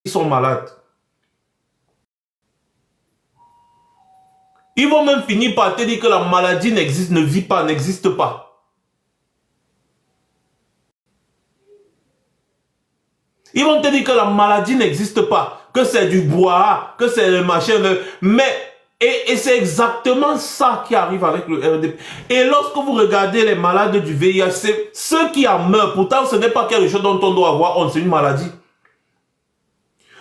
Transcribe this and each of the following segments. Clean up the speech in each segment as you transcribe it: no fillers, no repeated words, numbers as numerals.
sont malades. Ils vont même finir par te dire que la maladie n'existe, ne vit pas, n'existe pas. Ils vont te dire que la maladie n'existe pas, que c'est du bois, que c'est le machin, et c'est exactement ça qui arrive avec le RDP. Et lorsque vous regardez les malades du VIH, ceux qui en meurent, pourtant ce n'est pas quelque chose dont on doit avoir honte, c'est une maladie.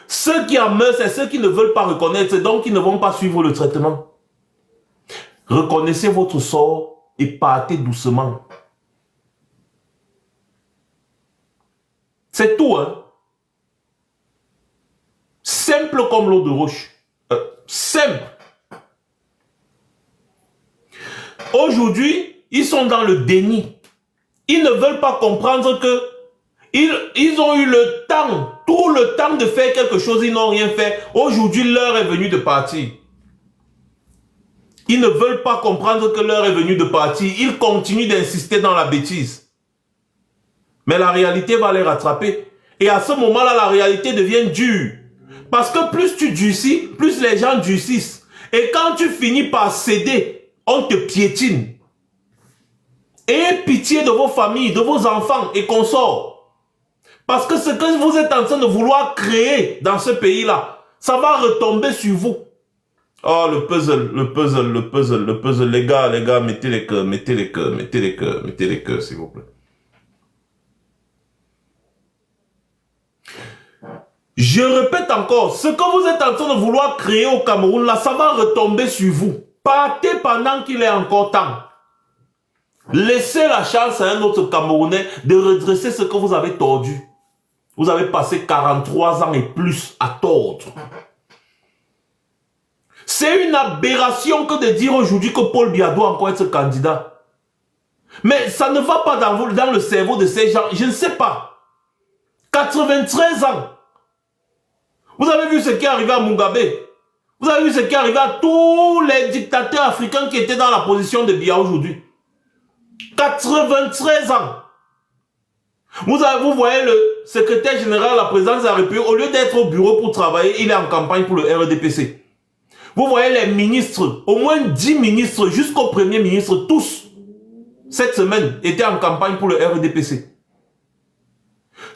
Ceux qui en meurent, c'est ceux qui ne veulent pas reconnaître, donc qui ne vont pas suivre le traitement. Reconnaissez votre sort et partez doucement. C'est tout, hein. Simple comme l'eau de roche. Simple. Aujourd'hui, ils sont dans le déni. Ils ne veulent pas comprendre que ils ont eu le temps, tout le temps de faire quelque chose, ils n'ont rien fait. Aujourd'hui, l'heure est venue de partir. Ils ne veulent pas comprendre que l'heure est venue de partir. Ils continuent d'insister dans la bêtise. Mais la réalité va les rattraper. Et à ce moment-là, la réalité devient dure. Parce que plus tu durcis, plus les gens durcissent. Et quand tu finis par céder, on te piétine. Ayez pitié de vos familles, de vos enfants et consorts. Parce que ce que vous êtes en train de vouloir créer dans ce pays-là, ça va retomber sur vous. Oh, le puzzle, les gars, mettez les cœurs, s'il vous plaît. Je répète encore, ce que vous êtes en train de vouloir créer au Cameroun, là, ça va retomber sur vous. Partez pendant qu'il est encore temps. Laissez la chance à un autre Camerounais de redresser ce que vous avez tordu. Vous avez passé 43 ans et plus à tordre. C'est une aberration que de dire aujourd'hui que Paul Biya doit encore être candidat. Mais ça ne va pas dans le cerveau de ces gens. Je ne sais pas. 93 ans. Vous avez vu ce qui est arrivé à Mugabe. Vous avez vu ce qui est arrivé à tous les dictateurs africains qui étaient dans la position de Biya aujourd'hui. 93 ans. Vous voyez le secrétaire général de la présidence de la République, au lieu d'être au bureau pour travailler, il est en campagne pour le RDPC. Vous voyez les ministres, au moins 10 ministres, jusqu'au premier ministre, tous, cette semaine, étaient en campagne pour le RDPC.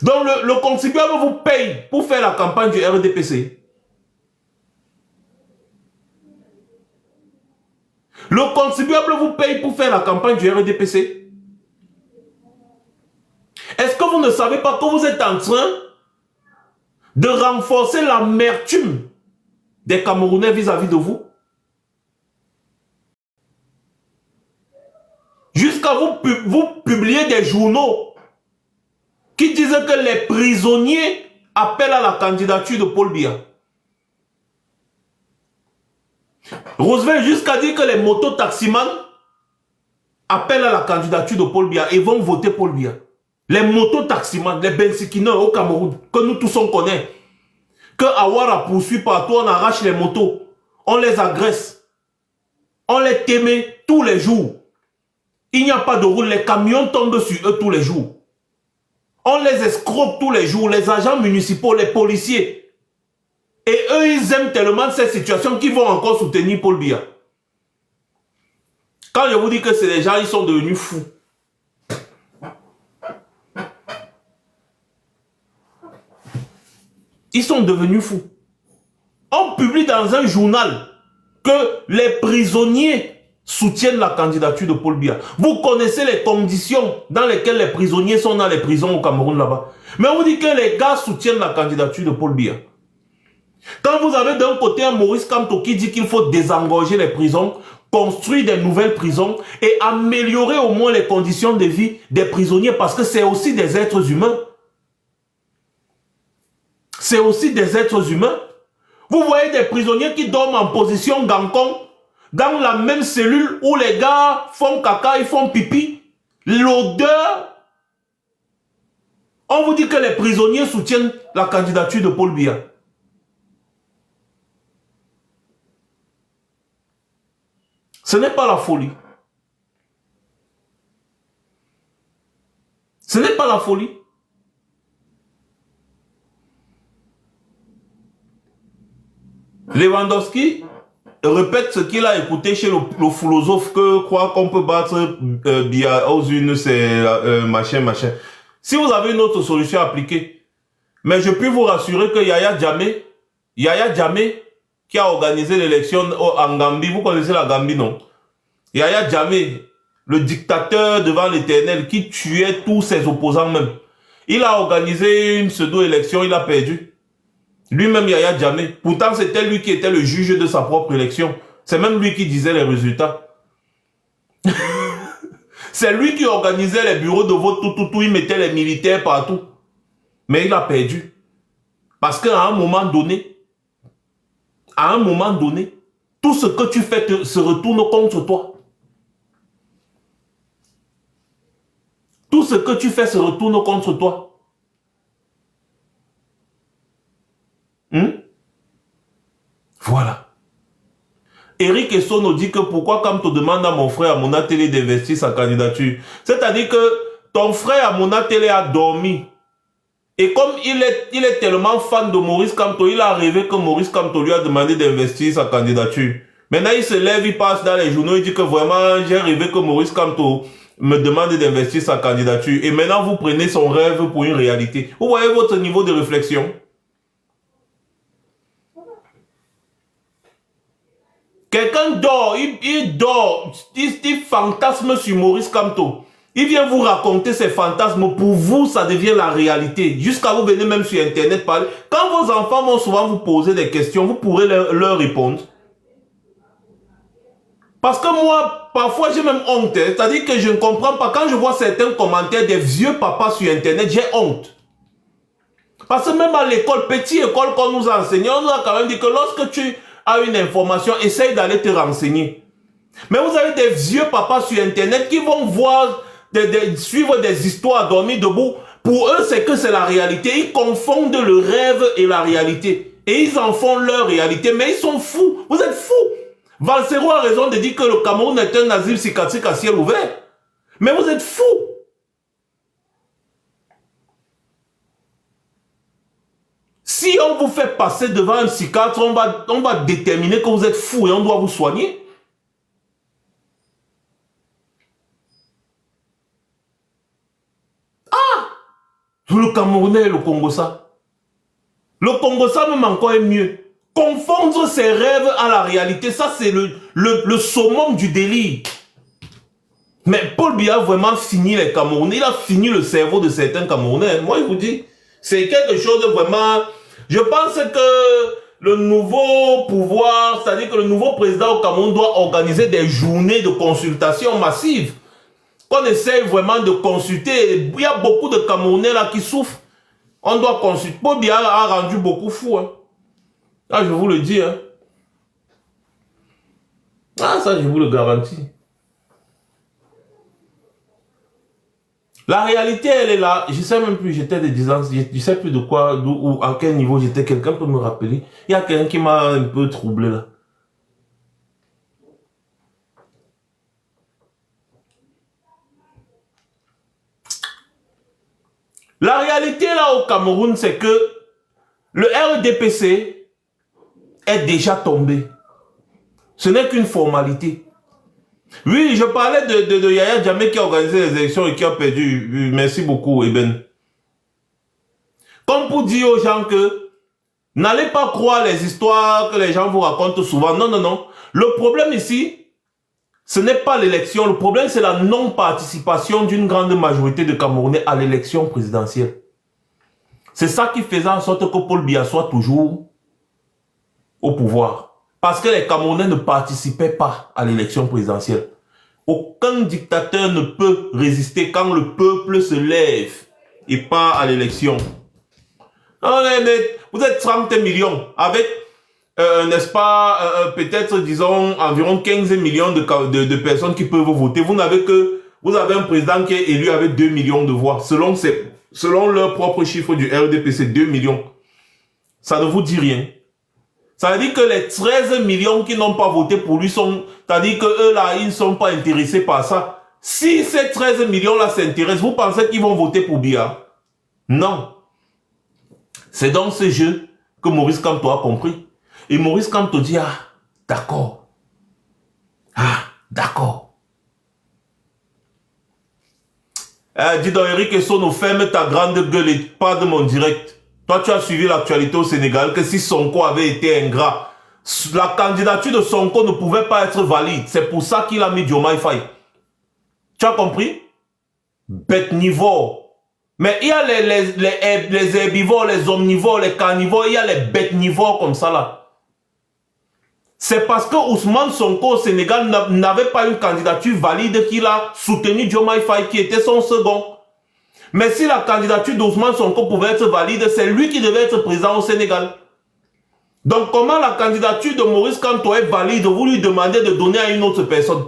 Donc le contribuable vous paye pour faire la campagne du RDPC. Le contribuable vous paye pour faire la campagne du RDPC. Est-ce que vous ne savez pas que vous êtes en train de renforcer l'amertume des Camerounais vis-à-vis de vous? Jusqu'à vous publier des journaux qui disent que les prisonniers appellent à la candidature de Paul Biya. Roosevelt jusqu'à dire que les mototaximans appellent à la candidature de Paul Biya et vont voter Paul Biya. Les mototaximans, les bensikineurs au Cameroun, que nous tous on connaît, que Awara poursuit partout, on arrache les motos, on les agresse, on les témé tous les jours. Il n'y a pas de route, les camions tombent sur eux tous les jours. On les escroque tous les jours, les agents municipaux, les policiers. Et eux, ils aiment tellement cette situation qu'ils vont encore soutenir Paul Biya. Quand je vous dis que c'est des gens, ils sont devenus fous. Ils sont devenus fous. On publie dans un journal que les prisonniers soutiennent la candidature de Paul Biya. Vous connaissez les conditions dans lesquelles les prisonniers sont dans les prisons au Cameroun là-bas. Mais on vous dit que les gars soutiennent la candidature de Paul Biya. Quand vous avez d'un côté un Maurice Kamto qui dit qu'il faut désengorger les prisons, construire des nouvelles prisons et améliorer au moins les conditions de vie des prisonniers parce que c'est aussi des êtres humains. C'est aussi des êtres humains. Vous voyez des prisonniers qui dorment en position gancon dans la même cellule où les gars font caca, ils font pipi. L'odeur. On vous dit que les prisonniers soutiennent la candidature de Paul Biya. Ce n'est pas la folie. Ce n'est pas la folie. Lewandowski répète ce qu'il a écouté chez le philosophe que croit qu'on peut battre aux unes, c'est machin. Si vous avez une autre solution appliquée, mais je puis vous rassurer que Yaya Jammeh, qui a organisé l'élection en Gambie, vous connaissez la Gambie, non? Yaya Jammeh, le dictateur devant l'éternel qui tuait tous ses opposants même. Il a organisé une pseudo-élection, il a perdu. Lui-même, Yaya Jammeh. Pourtant, c'était lui qui était le juge de sa propre élection. C'est même lui qui disait les résultats. C'est lui qui organisait les bureaux de vote, tout. Il mettait les militaires partout. Mais il a perdu. Parce qu'à un moment donné, tout ce que tu fais se retourne contre toi. Tout ce que tu fais se retourne contre toi. Voilà. Eric Essono dit que pourquoi quand on demande à mon frère Amona Télé d'investir sa candidature, c'est-à-dire que ton frère Amona Télé a dormi. Et comme il est tellement fan de Maurice Kamto, il a rêvé que Maurice Kamto lui a demandé d'investir sa candidature. Maintenant, il se lève, il passe dans les journaux, il dit que vraiment, j'ai rêvé que Maurice Kamto me demande d'investir sa candidature. Et maintenant, vous prenez son rêve pour une réalité. Vous voyez votre niveau de réflexion? Quelqu'un dort, il dort, il fantasme sur Maurice Kamto. Il vient vous raconter ses fantasmes. Pour vous, ça devient la réalité. Jusqu'à vous venez même sur Internet parler. Quand vos enfants vont souvent vous poser des questions, vous pourrez leur répondre. Parce que moi, parfois, j'ai même honte. C'est-à-dire que je ne comprends pas. Quand je vois certains commentaires des vieux papas sur Internet, j'ai honte. Parce que même à l'école, petite école qu'on nous a enseigné, on nous a quand même dit que lorsque tu as une information, essaye d'aller te renseigner. Mais vous avez des vieux papas sur Internet qui vont voir, suivre des histoires dormir debout. Pour eux, c'est que c'est la réalité. Ils confondent le rêve et la réalité. Et ils en font leur réalité. Mais ils sont fous. Vous êtes fous. Valsero a raison de dire que le Cameroun est un asile psychiatrique à ciel ouvert. Mais vous êtes fous. Si on vous fait passer devant un psychiatre, on va déterminer que vous êtes fou et on doit vous soigner. Ah! Le Camerounais et le Congo-ça. Le Congo-ça même encore est mieux. Confondre ses rêves à la réalité, ça c'est le summum du délire. Mais Paul Biya a vraiment fini les Camerounais. Il a fini le cerveau de certains Camerounais. Moi, je vous dis, c'est quelque chose de vraiment... Je pense que le nouveau pouvoir, c'est-à-dire que le nouveau président au Cameroun doit organiser des journées de consultation massives. Qu'on essaie vraiment de consulter. Il y a beaucoup de Camerounais là qui souffrent. On doit consulter. Paul Biya a rendu beaucoup fou. Hein. Ah, je vous le dis. Hein. Ah, ça, je vous le garantis. La réalité, elle est là. Je ne sais même plus, j'étais de 10 ans, je ne sais plus de quoi, ou à quel niveau j'étais. Quelqu'un peut me rappeler. Il y a quelqu'un qui m'a un peu troublé là. La réalité là au Cameroun, c'est que le RDPC est déjà tombé. Ce n'est qu'une formalité. Oui, je parlais de Yaya Jammeh qui a organisé les élections et qui a perdu. Merci beaucoup, Eben. Comme pour dire aux gens que n'allez pas croire les histoires que les gens vous racontent souvent. Non, non, non. Le problème ici, ce n'est pas l'élection. Le problème, c'est la non-participation d'une grande majorité de Camerounais à l'élection présidentielle. C'est ça qui faisait en sorte que Paul Biya soit toujours au pouvoir. Parce que les Camerounais ne participaient pas à l'élection présidentielle. Aucun dictateur ne peut résister quand le peuple se lève et part à l'élection. Vous êtes 30 millions avec, n'est-ce pas, peut-être, disons, environ 15 millions de personnes qui peuvent voter. Vous avez un président qui est élu avec 2 millions de voix. Selon leur propre chiffre du RDPC, 2 millions. Ça ne vous dit rien. Ça veut dire que les 13 millions qui n'ont pas voté pour lui c'est-à-dire que eux là, ils ne sont pas intéressés par ça. Si ces 13 millions là s'intéressent, vous pensez qu'ils vont voter pour Biya? Non. C'est dans ce jeu que Maurice Kamto a compris. Et Maurice Kamto dit, ah, d'accord. Ah, d'accord. Dis donc, Eric Sono, ferme ta grande gueule et pas de mon direct. Toi, tu as suivi l'actualité au Sénégal, que si Sonko avait été ingrat, la candidature de Sonko ne pouvait pas être valide. C'est pour ça qu'il a mis Diomaye Faye. Tu as compris? Bête niveau. Mais il y a les herbivores, les omnivores, les carnivores, il y a les bêtes nivores comme ça là. C'est parce que Ousmane Sonko au Sénégal n'avait pas une candidature valide qu'il a soutenu Diomaye Faye qui était son second. Mais si la candidature d'Ousmane Sonko pouvait être valide, c'est lui qui devait être président au Sénégal. Donc comment la candidature de Maurice Kamto est valide, vous lui demandez de donner à une autre personne?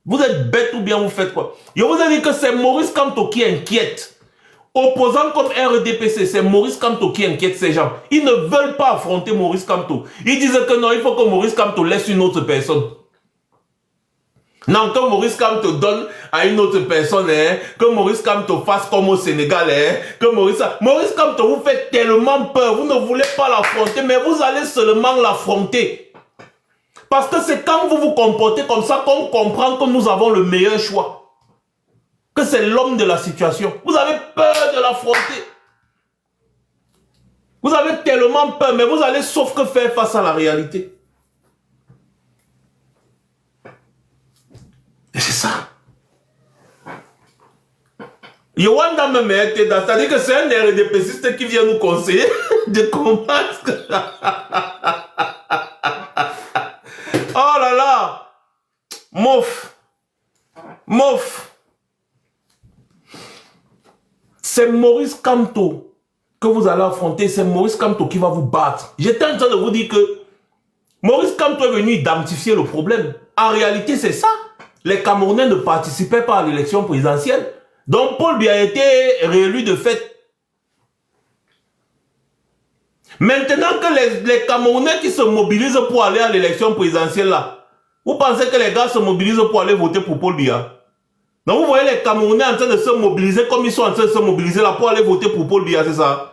Vous êtes bête ou bien vous faites quoi? Je vous ai dit que c'est Maurice Kamto qui inquiète. Opposant comme RDPC, c'est Maurice Kamto qui inquiète ces gens. Ils ne veulent pas affronter Maurice Kamto. Ils disent que non, il faut que Maurice Kamto laisse une autre personne. Non, que Maurice Kamto donne à une autre personne, hein, que Maurice Kamto fasse comme au Sénégal, hein, que Maurice Kamto vous fait tellement peur, vous ne voulez pas l'affronter, mais vous allez seulement l'affronter. Parce que c'est quand vous vous comportez comme ça qu'on comprend que nous avons le meilleur choix. Que c'est l'homme de la situation. Vous avez peur de l'affronter. Vous avez tellement peur, mais vous allez sauf que faire face à la réalité. Et c'est ça. Yowanda me met, c'est-à-dire que c'est un RDPCiste qui vient nous conseiller de combattre. Oh là là. Mouf. Mouf. C'est Maurice Kamto que vous allez affronter. C'est Maurice Kamto qui va vous battre. J'étais en train de vous dire que Maurice Kamto est venu identifier le problème. En réalité, c'est ça. Les Camerounais ne participaient pas à l'élection présidentielle. Donc Paul Biya a été réélu de fait. Maintenant que les Camerounais qui se mobilisent pour aller à l'élection présidentielle là, vous pensez que les gars se mobilisent pour aller voter pour Paul Biya? Donc vous voyez les Camerounais en train de se mobiliser comme ils sont en train de se mobiliser là pour aller voter pour Paul Biya, c'est ça?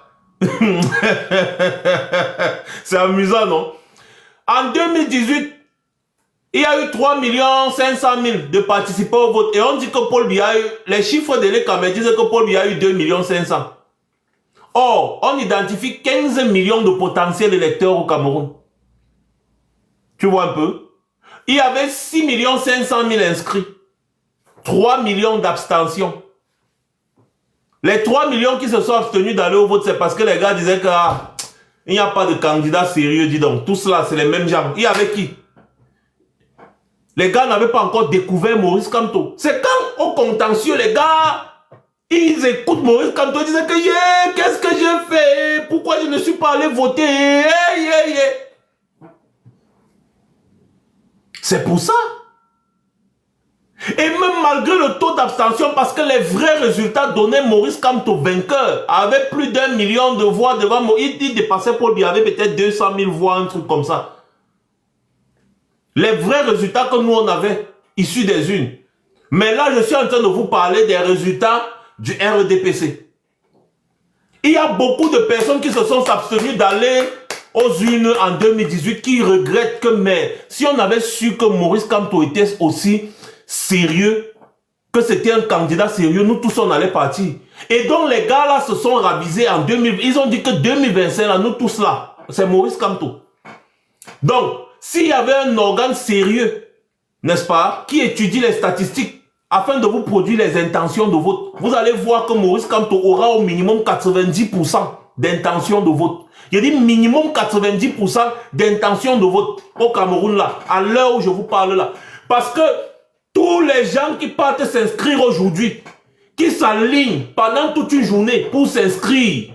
C'est amusant, non? En 2018, il y a eu 3 500 000 de participants au vote. Et on dit que Paul Biya a eu, les chiffres de l'ECAM disent que Paul Biya a eu 2 500 000. Or, on identifie 15 millions de potentiels électeurs au Cameroun. Tu vois un peu? Il y avait 6 500 000 inscrits. 3 millions d'abstentions. Les 3 millions qui se sont abstenus d'aller au vote, c'est parce que les gars disaient que il n'y a pas de candidat sérieux, dis donc. Tout cela, c'est les mêmes gens. Il y avait qui? Les gars n'avaient pas encore découvert Maurice Kamto. C'est quand, au contentieux, les gars, ils écoutent Maurice Kamto, ils disaient que yeah, qu'est-ce que j'ai fait? Pourquoi je ne suis pas allé voter? C'est pour ça. Et même malgré le taux d'abstention, parce que les vrais résultats donnaient Maurice Kamto vainqueur, avec plus d'1 million de voix devant Maurice, il dépassait Paul Biya, avait peut-être 200 000 voix, un truc comme ça. Les vrais résultats que nous on avait, issus des urnes. Mais là, je suis en train de vous parler des résultats du RDPC. Il y a beaucoup de personnes qui se sont abstenues d'aller aux urnes en 2018, qui regrettent que, mais si on avait su que Maurice Kamto était aussi sérieux, que c'était un candidat sérieux, nous tous on allait partir. Et donc les gars là se sont ravisés en 2000, ils ont dit que 2025 là, nous tous là, c'est Maurice Kamto. Donc, s'il y avait un organe sérieux, n'est-ce pas, qui étudie les statistiques afin de vous produire les intentions de vote, vous allez voir que Maurice Kamto aura au minimum 90% d'intentions de vote. Je dis minimum 90% d'intentions de vote au Cameroun là, à l'heure où je vous parle là. Parce que tous les gens qui partent s'inscrire aujourd'hui, qui s'alignent pendant toute une journée pour s'inscrire,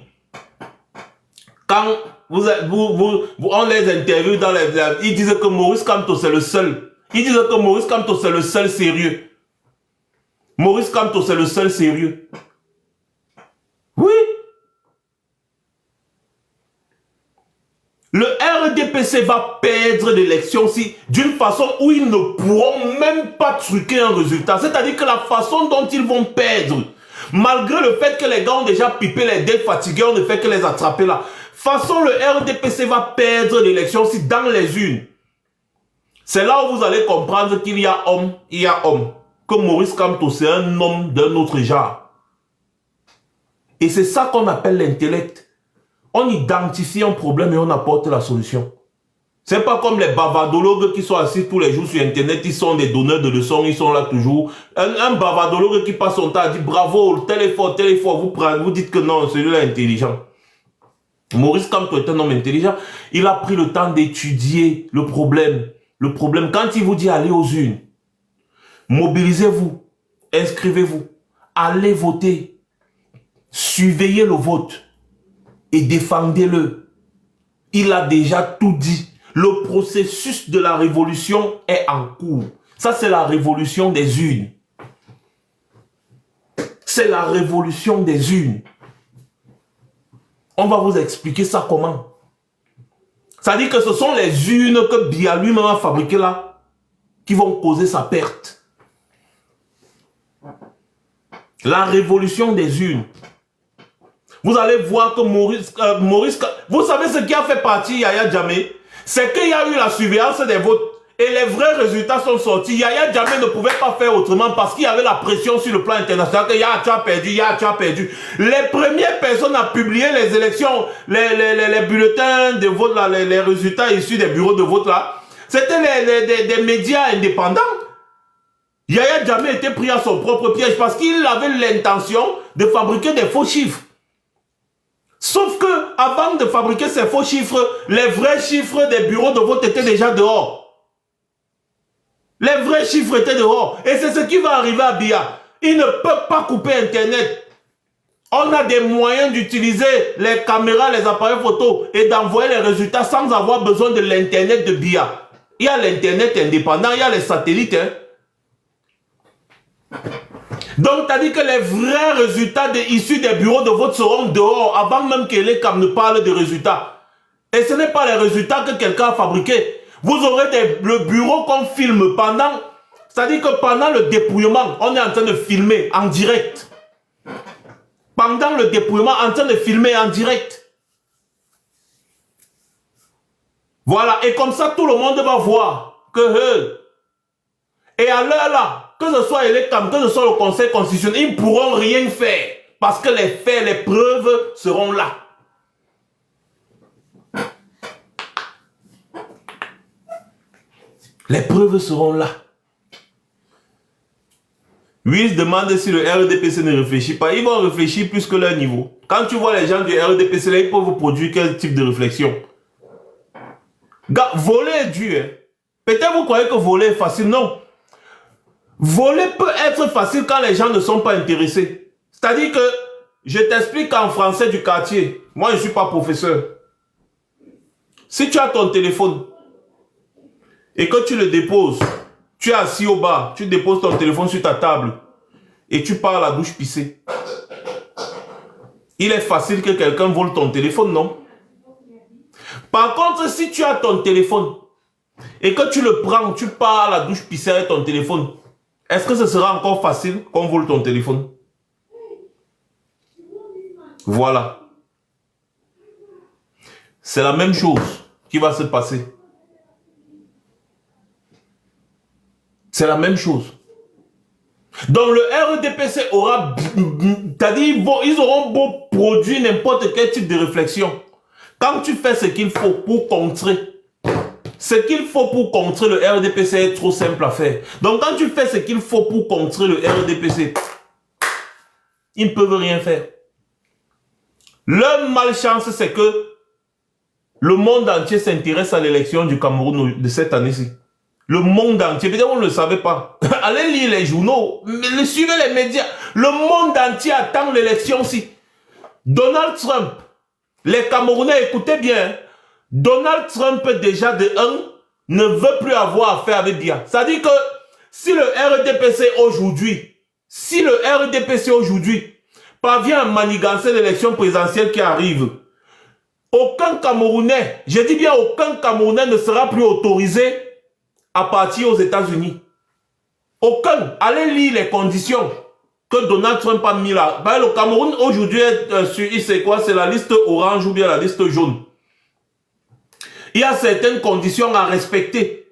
quand on les interviewe dans les... Ils disent que Maurice Kamto c'est le seul. Ils disent que Maurice Kamto c'est le seul sérieux. Maurice Kamto c'est le seul sérieux. Oui. Le RDPC va perdre l'élection si d'une façon où ils ne pourront même pas truquer un résultat. C'est-à-dire que la façon dont ils vont perdre, malgré le fait que les gars ont déjà pipé les dettes fatigués, on ne fait que les attraper là. façon, le RDPC va perdre l'élection si dans les urnes. C'est là où vous allez comprendre qu'il y a homme, il y a homme. Que Maurice Kamto, c'est un homme d'un autre genre. Et c'est ça qu'on appelle l'intellect. On identifie un problème et on apporte la solution. C'est pas comme les bavardologues qui sont assis tous les jours sur Internet, ils sont des donneurs de leçons, ils sont là toujours. Un bavardologue qui passe son temps à dire bravo, tel effort, vous prenez, vous dites que non, celui-là est intelligent. Maurice Kamto est un homme intelligent. Il a pris le temps d'étudier le problème. Le problème, quand il vous dit allez aux urnes, mobilisez-vous, inscrivez-vous, allez voter, surveillez le vote et défendez-le. Il a déjà tout dit. Le processus de la révolution est en cours. Ça, c'est la révolution des urnes. C'est la révolution des urnes. On va vous expliquer ça comment. Ça dit que ce sont les urnes que Biya lui-même a fabriquées là qui vont causer sa perte. La révolution des urnes. Vous allez voir que Maurice, vous savez ce qui a fait partie Yaya Jammeh? C'est qu'il y a eu la surveillance des votes et les vrais résultats sont sortis. Yaya Jammeh ne pouvait pas faire autrement parce qu'il y avait la pression sur le plan international que tu as perdu, tu as perdu. Les premières personnes à publier les élections, les bulletins de vote, là, les résultats issus des bureaux de vote là, c'était des médias indépendants. Yaya Jammeh était pris à son propre piège parce qu'il avait l'intention de fabriquer des faux chiffres. Sauf que, avant de fabriquer ces faux chiffres, les vrais chiffres des bureaux de vote étaient déjà dehors. Les vrais chiffres étaient dehors. Et c'est ce qui va arriver à Biya. Ils ne peuvent pas couper Internet. On a des moyens d'utiliser les caméras, les appareils photo et d'envoyer les résultats sans avoir besoin de l'Internet de Biya. Il y a l'Internet indépendant, il y a les satellites. Donc, tu as dit que les vrais résultats issus des bureaux de vote seront dehors avant même que les CAM ne parlent de résultats. Et ce n'est pas les résultats que quelqu'un a fabriqués. Vous aurez le bureau qu'on filme pendant... C'est-à-dire que pendant le dépouillement, on est en train de filmer en direct. Pendant le dépouillement, en train de filmer en direct. Voilà, et comme ça, tout le monde va voir que... Et à l'heure là, que ce soit les CAM, que ce soit le Conseil constitutionnel, ils ne pourront rien faire. Parce que les faits, les preuves seront là. Les preuves seront là. Oui, ils demandent si le RDPC ne réfléchit pas. Ils vont réfléchir plus que leur niveau. Quand tu vois les gens du RDPC, là, ils peuvent vous produire quel type de réflexion? Gars, voler est dur. Hein? Peut-être vous croyez que voler est facile. Non. Voler peut être facile quand les gens ne sont pas intéressés. C'est-à-dire que, je t'explique en français du quartier. Moi, je ne suis pas professeur. Si tu as ton téléphone et que tu le déposes, tu es assis au bar, tu déposes ton téléphone sur ta table et tu pars à la douche pisser. Il est facile que quelqu'un vole ton téléphone, non? Par contre, si tu as ton téléphone et que tu le prends, tu pars à la douche pisser avec ton téléphone, est-ce que ce sera encore facile qu'on vole ton téléphone? Voilà. C'est la même chose qui va se passer. C'est la même chose. Donc le RDPC aura... C'est-à-dire, ils auront beau produire n'importe quel type de réflexion. Quand tu fais ce qu'il faut pour contrer, ce qu'il faut pour contrer le RDPC est trop simple à faire. Donc quand tu fais ce qu'il faut pour contrer le RDPC, ils ne peuvent rien faire. Leur malchance, c'est que le monde entier s'intéresse à l'élection du Cameroun de cette année-ci. Le monde entier, peut-être vous ne le savez pas. Allez lire les journaux, suivez les médias. Le monde entier attend l'élection-ci. Donald Trump, les Camerounais, écoutez bien, Donald Trump, déjà de 1, ne veut plus avoir affaire avec Biya. C'est-à-dire que si le RDPC aujourd'hui, parvient à manigancer l'élection présidentielle qui arrive, aucun Camerounais, je dis bien aucun Camerounais ne sera plus autorisé à partir aux États-Unis. Aucun. Allez lire les conditions. que Donald Trump a mis là. Ben, le Cameroun aujourd'hui c'est quoi? C'est la liste orange ou bien la liste jaune. Il y a certaines conditions à respecter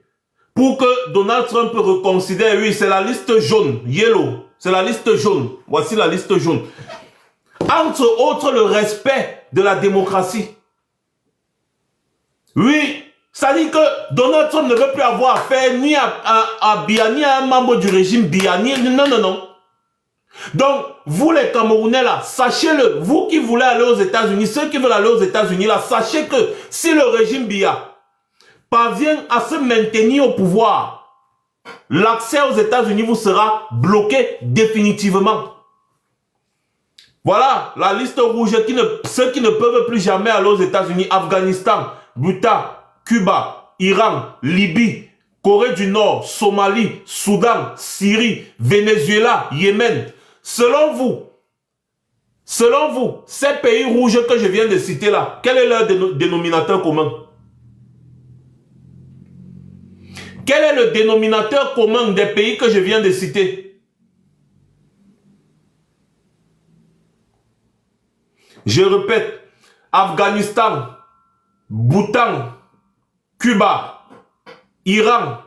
pour que Donald Trump reconsidère. Oui, c'est la liste jaune, yellow. C'est la liste jaune. Voici la liste jaune. Entre autres, le respect de la démocratie. Oui, ça dit que Donald Trump ne veut plus avoir affaire ni à Biya, ni à un membre du régime Biya. Non, non, non. Donc, vous les Camerounais là, sachez-le, vous qui voulez aller aux États-Unis, ceux qui veulent aller aux États-Unis là, sachez que si le régime Biya parvient à se maintenir au pouvoir, l'accès aux États-Unis vous sera bloqué définitivement. Voilà la liste rouge, ceux qui ne peuvent plus jamais aller aux États-Unis: Afghanistan, Bhoutan, Cuba, Iran, Libye, Corée du Nord, Somalie, Soudan, Syrie, Venezuela, Yémen. Selon vous, ces pays rouges que je viens de citer là, quel est leur dénominateur commun? Quel est le dénominateur commun des pays que je viens de citer? Je répète: Afghanistan, Bhoutan, Cuba, Iran,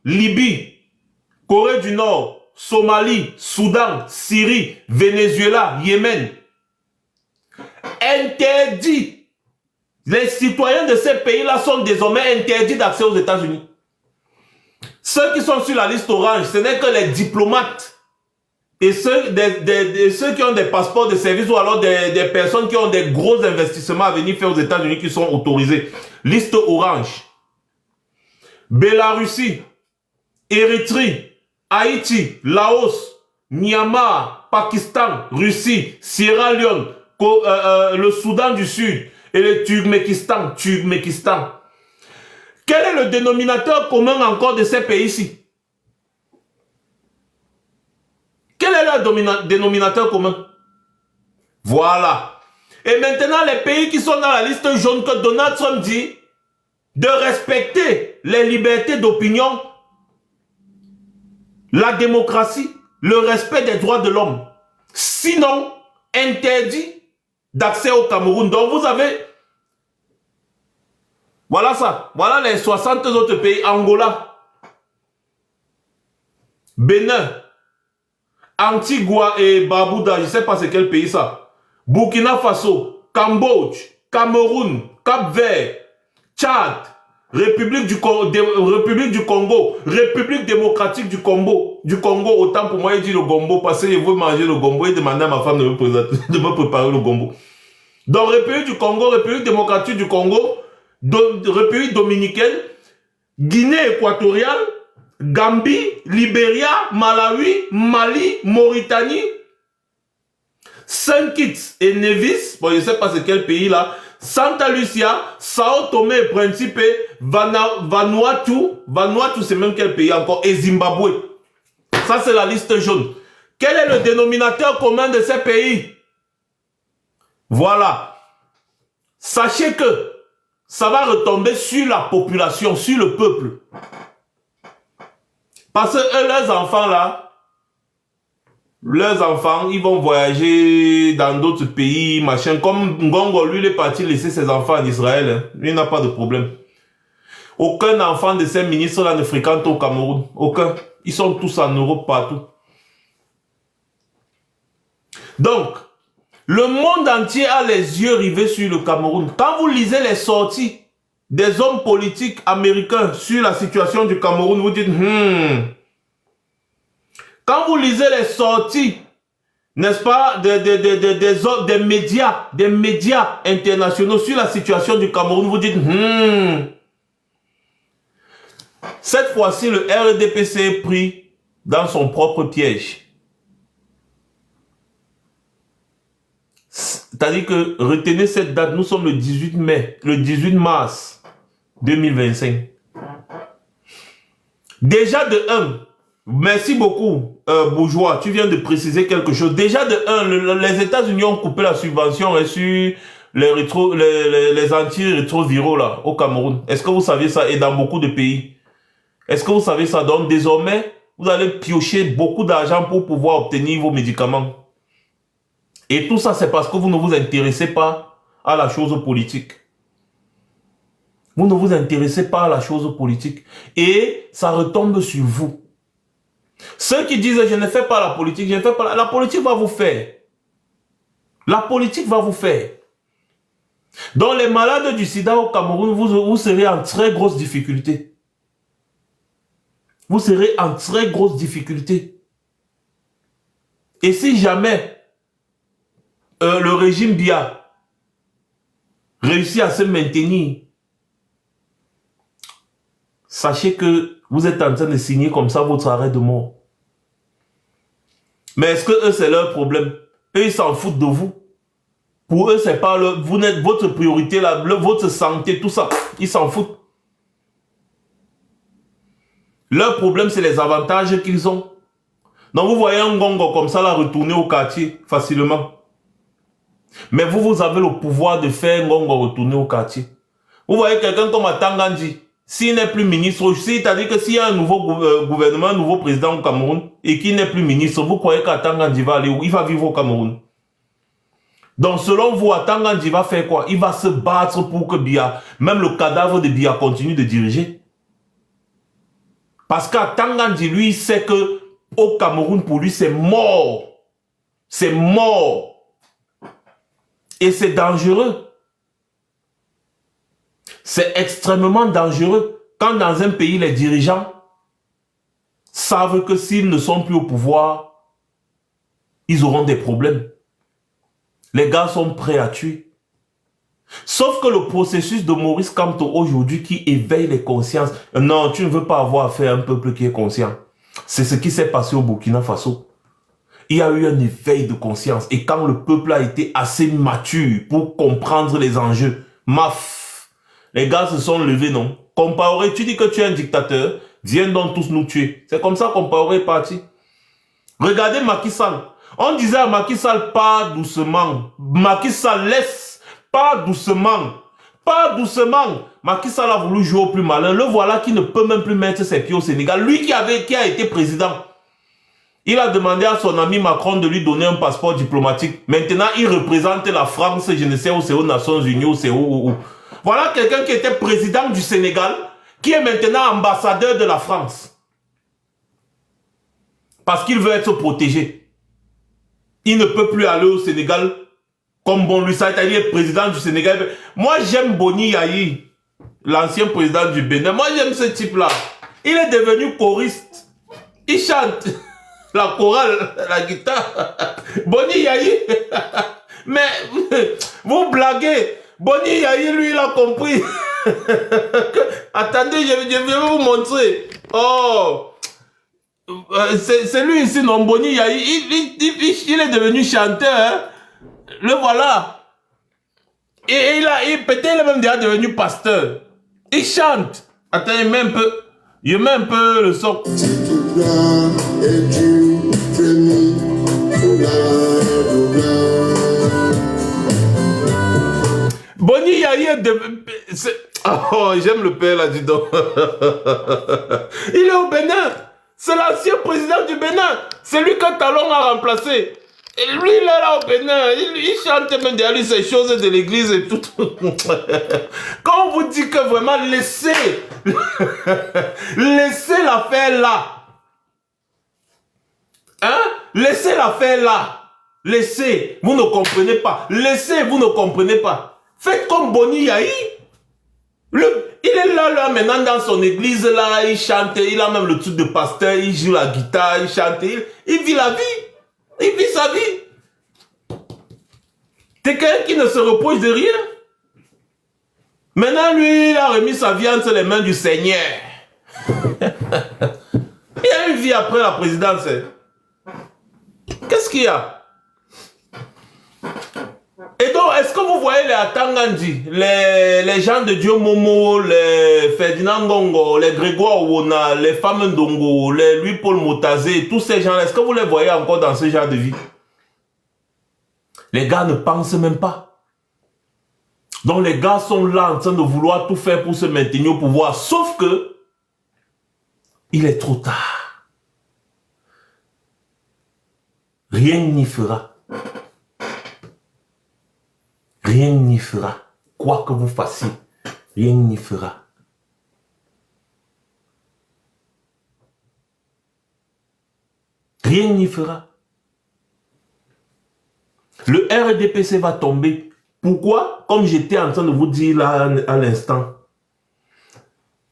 Libye, Corée du Nord, Somalie, Soudan, Syrie, Venezuela, Yémen. Interdit. Les citoyens de ces pays-là sont désormais interdits d'accès aux États-Unis. Ceux qui sont sur la liste orange, ce n'est que les diplomates et ceux qui ont des passeports de service ou alors des personnes qui ont des gros investissements à venir faire aux États-Unis qui sont autorisés. Liste orange. Bélarussie, Érythrée, Haïti, Laos, Myanmar, Pakistan, Russie, Sierra Leone, le Soudan du Sud et le Turkménistan. Quel est le dénominateur commun encore de ces pays-ci? Quel est leur dénominateur commun? Voilà. Et maintenant, les pays qui sont dans la liste jaune que Donald Trump dit de respecter les libertés d'opinion, la démocratie, le respect des droits de l'homme. Sinon, interdit d'accès au Cameroun. Donc vous avez, voilà ça, voilà les 60 autres pays: Angola, Bénin, Antigua et Barbuda, je ne sais pas c'est quel pays ça, Burkina Faso, Cambodge, Cameroun, Cap-Vert, Tchad, République du Congo, République démocratique du Congo, autant pour moi il dit le gombo, parce que je veux manger le gombo et demander à ma femme de me préparer le gombo. Donc République du Congo, République démocratique du Congo, République dominicaine, Guinée équatoriale, Gambie, Libéria, Malawi, Mali, Mauritanie, Saint Kitts et Nevis, bon je ne sais pas c'est quel pays là, Santa Lucia, Sao Tomé et Principe, Vanuatu c'est même quel pays encore, et Zimbabwe. Ça c'est la liste jaune. Quel est le dénominateur commun de ces pays? Voilà. Sachez que ça va retomber sur la population, sur le peuple. Parce que eux, leurs enfants là, ils vont voyager dans d'autres pays, machin. Comme Ngongo, lui, il est parti laisser ses enfants en Israël. Hein. Lui, il n'a pas de problème. Aucun enfant de ces ministres-là ne fréquente au Cameroun. Aucun. Ils sont tous en Europe partout. Donc, le monde entier a les yeux rivés sur le Cameroun. Quand vous lisez les sorties des hommes politiques américains sur la situation du Cameroun, vous dites, Quand vous lisez les sorties, n'est-ce pas, des médias internationaux sur la situation du Cameroun, vous dites, cette fois-ci, le RDPC est pris dans son propre piège. C'est-à-dire que, retenez cette date, nous sommes le 18 mars 2025. Déjà de 1, merci beaucoup Bourgeois, tu viens de préciser quelque chose. Déjà de 1, les États-Unis ont coupé la subvention sur les antirétroviraux là, au Cameroun. Est-ce que vous saviez ça? Et dans beaucoup de pays. Est-ce que vous savez ça? Donc désormais, Vous allez piocher beaucoup d'argent pour pouvoir obtenir vos médicaments. Et tout ça, c'est parce que vous ne vous intéressez pas à la chose politique. Vous ne vous intéressez pas à la chose politique. Et ça retombe sur vous. Ceux qui disent « je ne fais pas la politique, je ne fais pas la politique va vous faire. La politique va vous faire. Donc les malades du sida au Cameroun, vous serez en très grosse difficulté. Vous serez en très grosse difficulté. Et si jamais le régime Biya réussit à se maintenir, sachez que vous êtes en train de signer comme ça votre arrêt de mort. Mais est-ce que eux, c'est leur problème? Eux, ils s'en foutent de vous. Pour eux, c'est pas vous n'êtes votre priorité, votre santé, tout ça. Ils s'en foutent. Leur problème, c'est les avantages qu'ils ont. Donc, vous voyez un gongo comme ça, là, retourner au quartier facilement. Mais vous avez le pouvoir de faire un gongo retourner au quartier. Vous voyez quelqu'un comme Atangandji, s'il n'est plus ministre, c'est-à-dire que s'il y a un nouveau gouvernement, un nouveau président au Cameroun, et qu'il n'est plus ministre, vous croyez qu'Atangandji va aller où? Il va vivre au Cameroun. Donc, selon vous, Atangandji va faire quoi? Il va se battre pour que Biya, même le cadavre de Biya continue de diriger. Parce qu'Atangandji, lui, sait que au Cameroun, pour lui, c'est mort. C'est mort. Et c'est dangereux. C'est extrêmement dangereux quand dans un pays, les dirigeants savent que s'ils ne sont plus au pouvoir, ils auront des problèmes. Les gars sont prêts à tuer. Sauf que le processus de Maurice Kamto aujourd'hui qui éveille les consciences, non, tu ne veux pas avoir affaire à un peuple qui est conscient. C'est ce qui s'est passé au Burkina Faso. Il y a eu un éveil de conscience. Et quand le peuple a été assez mature pour comprendre les enjeux, les gars se sont levés, non? Compaoré, tu dis que tu es un dictateur, viens donc tous nous tuer. C'est comme ça Compaoré est parti. Regardez Macky Sall. On disait à Macky Sall, pas doucement. Macky Sall, laisse, pas doucement. Pas doucement. Macky Sall a voulu jouer au plus malin. Le voilà qui ne peut même plus mettre ses pieds au Sénégal. Lui qui a été président. Il a demandé à son ami Macron de lui donner un passeport diplomatique. Maintenant, il représente la France, je ne sais où c'est aux Nations Unies, où c'est où. Voilà quelqu'un qui était président du Sénégal, qui est maintenant ambassadeur de la France. Parce qu'il veut être protégé. Il ne peut plus aller au Sénégal comme bon lui, ça il est président du Sénégal. Moi, j'aime Boni Yayi, l'ancien président du Bénin. Moi, j'aime ce type-là. Il est devenu choriste. Il chante la chorale, la guitare. Boni Yayi. Mais vous blaguez. Boni Yayi, lui, il a compris. Attendez, je vais vous montrer. Oh. C'est lui ici, non, Boni Yayi. Il est devenu chanteur. Hein? Le voilà. Et peut-être il est même déjà devenu pasteur. Il chante. Attends, je mets un peu le son. Boni Yayi est devenu... Oh, j'aime le père là, dis donc. Il est au Bénin. C'est l'ancien président du Bénin. C'est lui que Talon a remplacé. Et lui, il est là au Bénin. Il chante même derrière lui ces choses de l'église et tout. Quand on vous dit que vraiment, laissez l'affaire là. Hein? Laissez l'affaire là. Laissez. Vous ne comprenez pas. Laissez, vous ne comprenez pas. Faites comme Boni Yayi. Il est là maintenant dans son église là, il chante, il a même le truc de pasteur, il joue la guitare, il chante, il vit la vie, il vit sa vie. C'est quelqu'un qui ne se repose de rien. Maintenant lui, il a remis sa vie entre les mains du Seigneur. Il y a une vie après la présidence. Qu'est-ce qu'il y a? Et donc, est-ce que vous voyez les Atangandji, les gens de Dieu Momo, les Ferdinand Ngongo, les Grégoire Ouona, les femmes Ndongo, les Louis-Paul Motazé, tous ces gens-là, est-ce que vous les voyez encore dans ce genre de vie? Les gars ne pensent même pas. Donc les gars sont là en train de vouloir tout faire pour se maintenir au pouvoir, sauf que il est trop tard. Rien n'y fera. Rien n'y fera. Quoi que vous fassiez, rien n'y fera. Rien n'y fera. Le RDPC va tomber. Pourquoi? Comme j'étais en train de vous dire là à l'instant,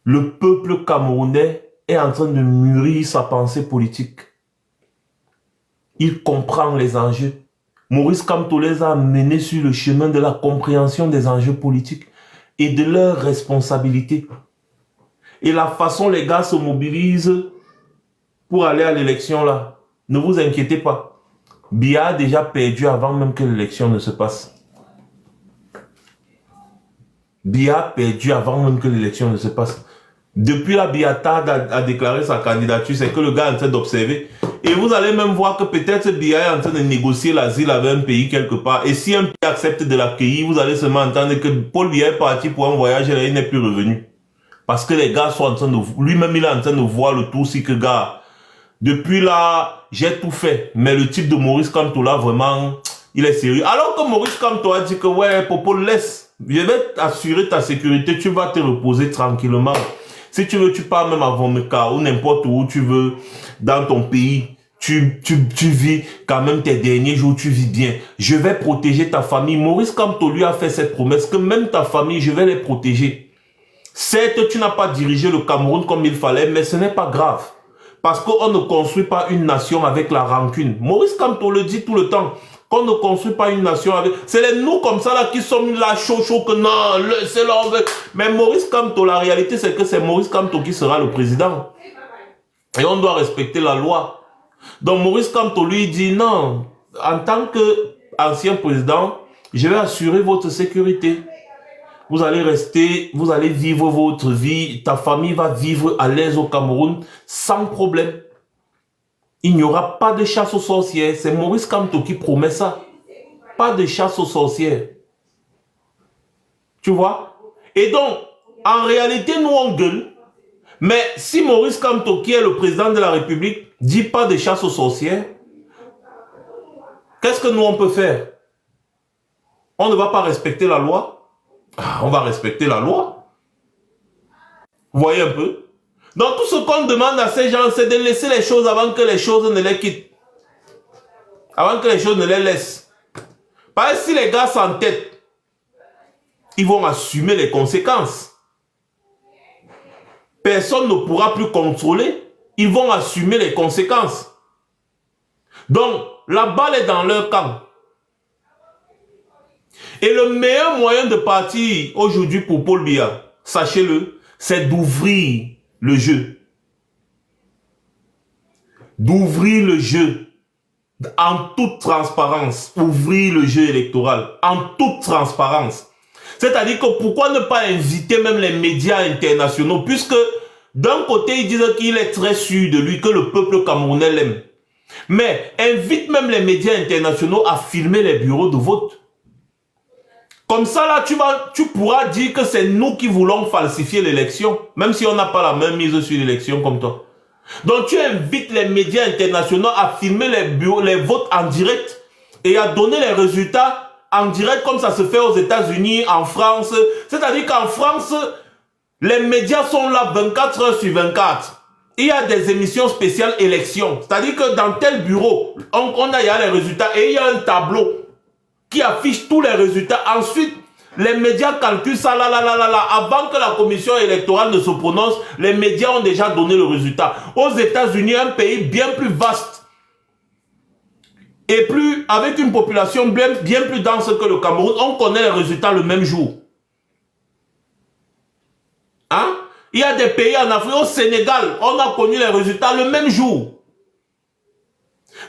le peuple camerounais est en train de mûrir sa pensée politique. Il comprend les enjeux. Maurice Kamto les a menés sur le chemin de la compréhension des enjeux politiques et de leurs responsabilités. Et la façon les gars se mobilisent pour aller à l'élection là, ne vous inquiétez pas. Biya a déjà perdu avant même que l'élection ne se passe. Biya a perdu avant même que l'élection ne se passe. Depuis la Biata a déclaré sa candidature, c'est que le gars est en train d'observer. Et vous allez même voir que peut-être Biya est en train de négocier l'asile avec un pays quelque part. Et si un pays accepte de l'accueillir, vous allez seulement entendre que Paul Biya est parti pour un voyage et il n'est plus revenu. Parce que les gars sont en train de... Lui-même, il est en train de voir le tout si que gars... Depuis là, j'ai tout fait. Mais le type de Maurice Kamto là, vraiment, il est sérieux. Alors que Maurice Kamto a dit que ouais, Popo, laisse. Je vais assurer ta sécurité. Tu vas te reposer tranquillement. Si tu veux, tu pars même à Vomeka ou n'importe où tu veux dans ton pays. Tu vis quand même tes derniers jours, tu vis bien. Je vais protéger ta famille. Maurice Kamto lui a fait cette promesse que même ta famille, je vais les protéger. Certes, tu n'as pas dirigé le Cameroun comme il fallait, mais ce n'est pas grave. Parce qu'on ne construit pas une nation avec la rancune. Maurice Kamto le dit tout le temps. Qu'on ne construit pas une nation avec... C'est les nous comme ça là qui sommes là chaud que non, c'est là. Mais Maurice Kamto, la réalité c'est que c'est Maurice Kamto qui sera le président. Et on doit respecter la loi. Donc Maurice Kamto lui dit non, en tant qu'ancien président, je vais assurer votre sécurité. Vous allez rester, vous allez vivre votre vie, ta famille va vivre à l'aise au Cameroun sans problème. Il n'y aura pas de chasse aux sorcières. C'est Maurice Kamto qui promet ça. Pas de chasse aux sorcières. Tu vois? Et donc, en réalité, nous on gueule. Mais si Maurice Kamto, qui est le président de la République, dit pas de chasse aux sorcières, qu'est-ce que nous on peut faire? On ne va pas respecter la loi? On va respecter la loi. Vous voyez un peu? Donc tout ce qu'on demande à ces gens, c'est de laisser les choses avant que les choses ne les quittent. Avant que les choses ne les laissent. Parce que si les gars s'entêtent, ils vont assumer les conséquences. Personne ne pourra plus contrôler. Ils vont assumer les conséquences. Donc, la balle est dans leur camp. Et le meilleur moyen de partir aujourd'hui pour Paul Biya, sachez-le, c'est d'ouvrir le jeu. D'ouvrir le jeu en toute transparence. Ouvrir le jeu électoral en toute transparence. C'est-à-dire que pourquoi ne pas inviter même les médias internationaux, puisque d'un côté ils disent qu'il est très sûr de lui, que le peuple camerounais l'aime. Mais invite même les médias internationaux à filmer les bureaux de vote. Comme ça, là, tu pourras dire que c'est nous qui voulons falsifier l'élection, même si on n'a pas la même mise sur l'élection comme toi. Donc, tu invites les médias internationaux à filmer les votes en direct et à donner les résultats en direct comme ça se fait aux États-Unis, en France. C'est-à-dire qu'en France, les médias sont là 24 heures sur 24. Il y a des émissions spéciales élections. C'est-à-dire que dans tel bureau, il y a les résultats et il y a un tableau qui affiche tous les résultats. Ensuite, les médias calculent ça là. Avant que la commission électorale ne se prononce, les médias ont déjà donné le résultat. Aux États-Unis, un pays bien plus vaste et avec une population bien plus dense que le Cameroun, on connaît les résultats le même jour. Hein? Il y a des pays en Afrique, au Sénégal, on a connu les résultats le même jour.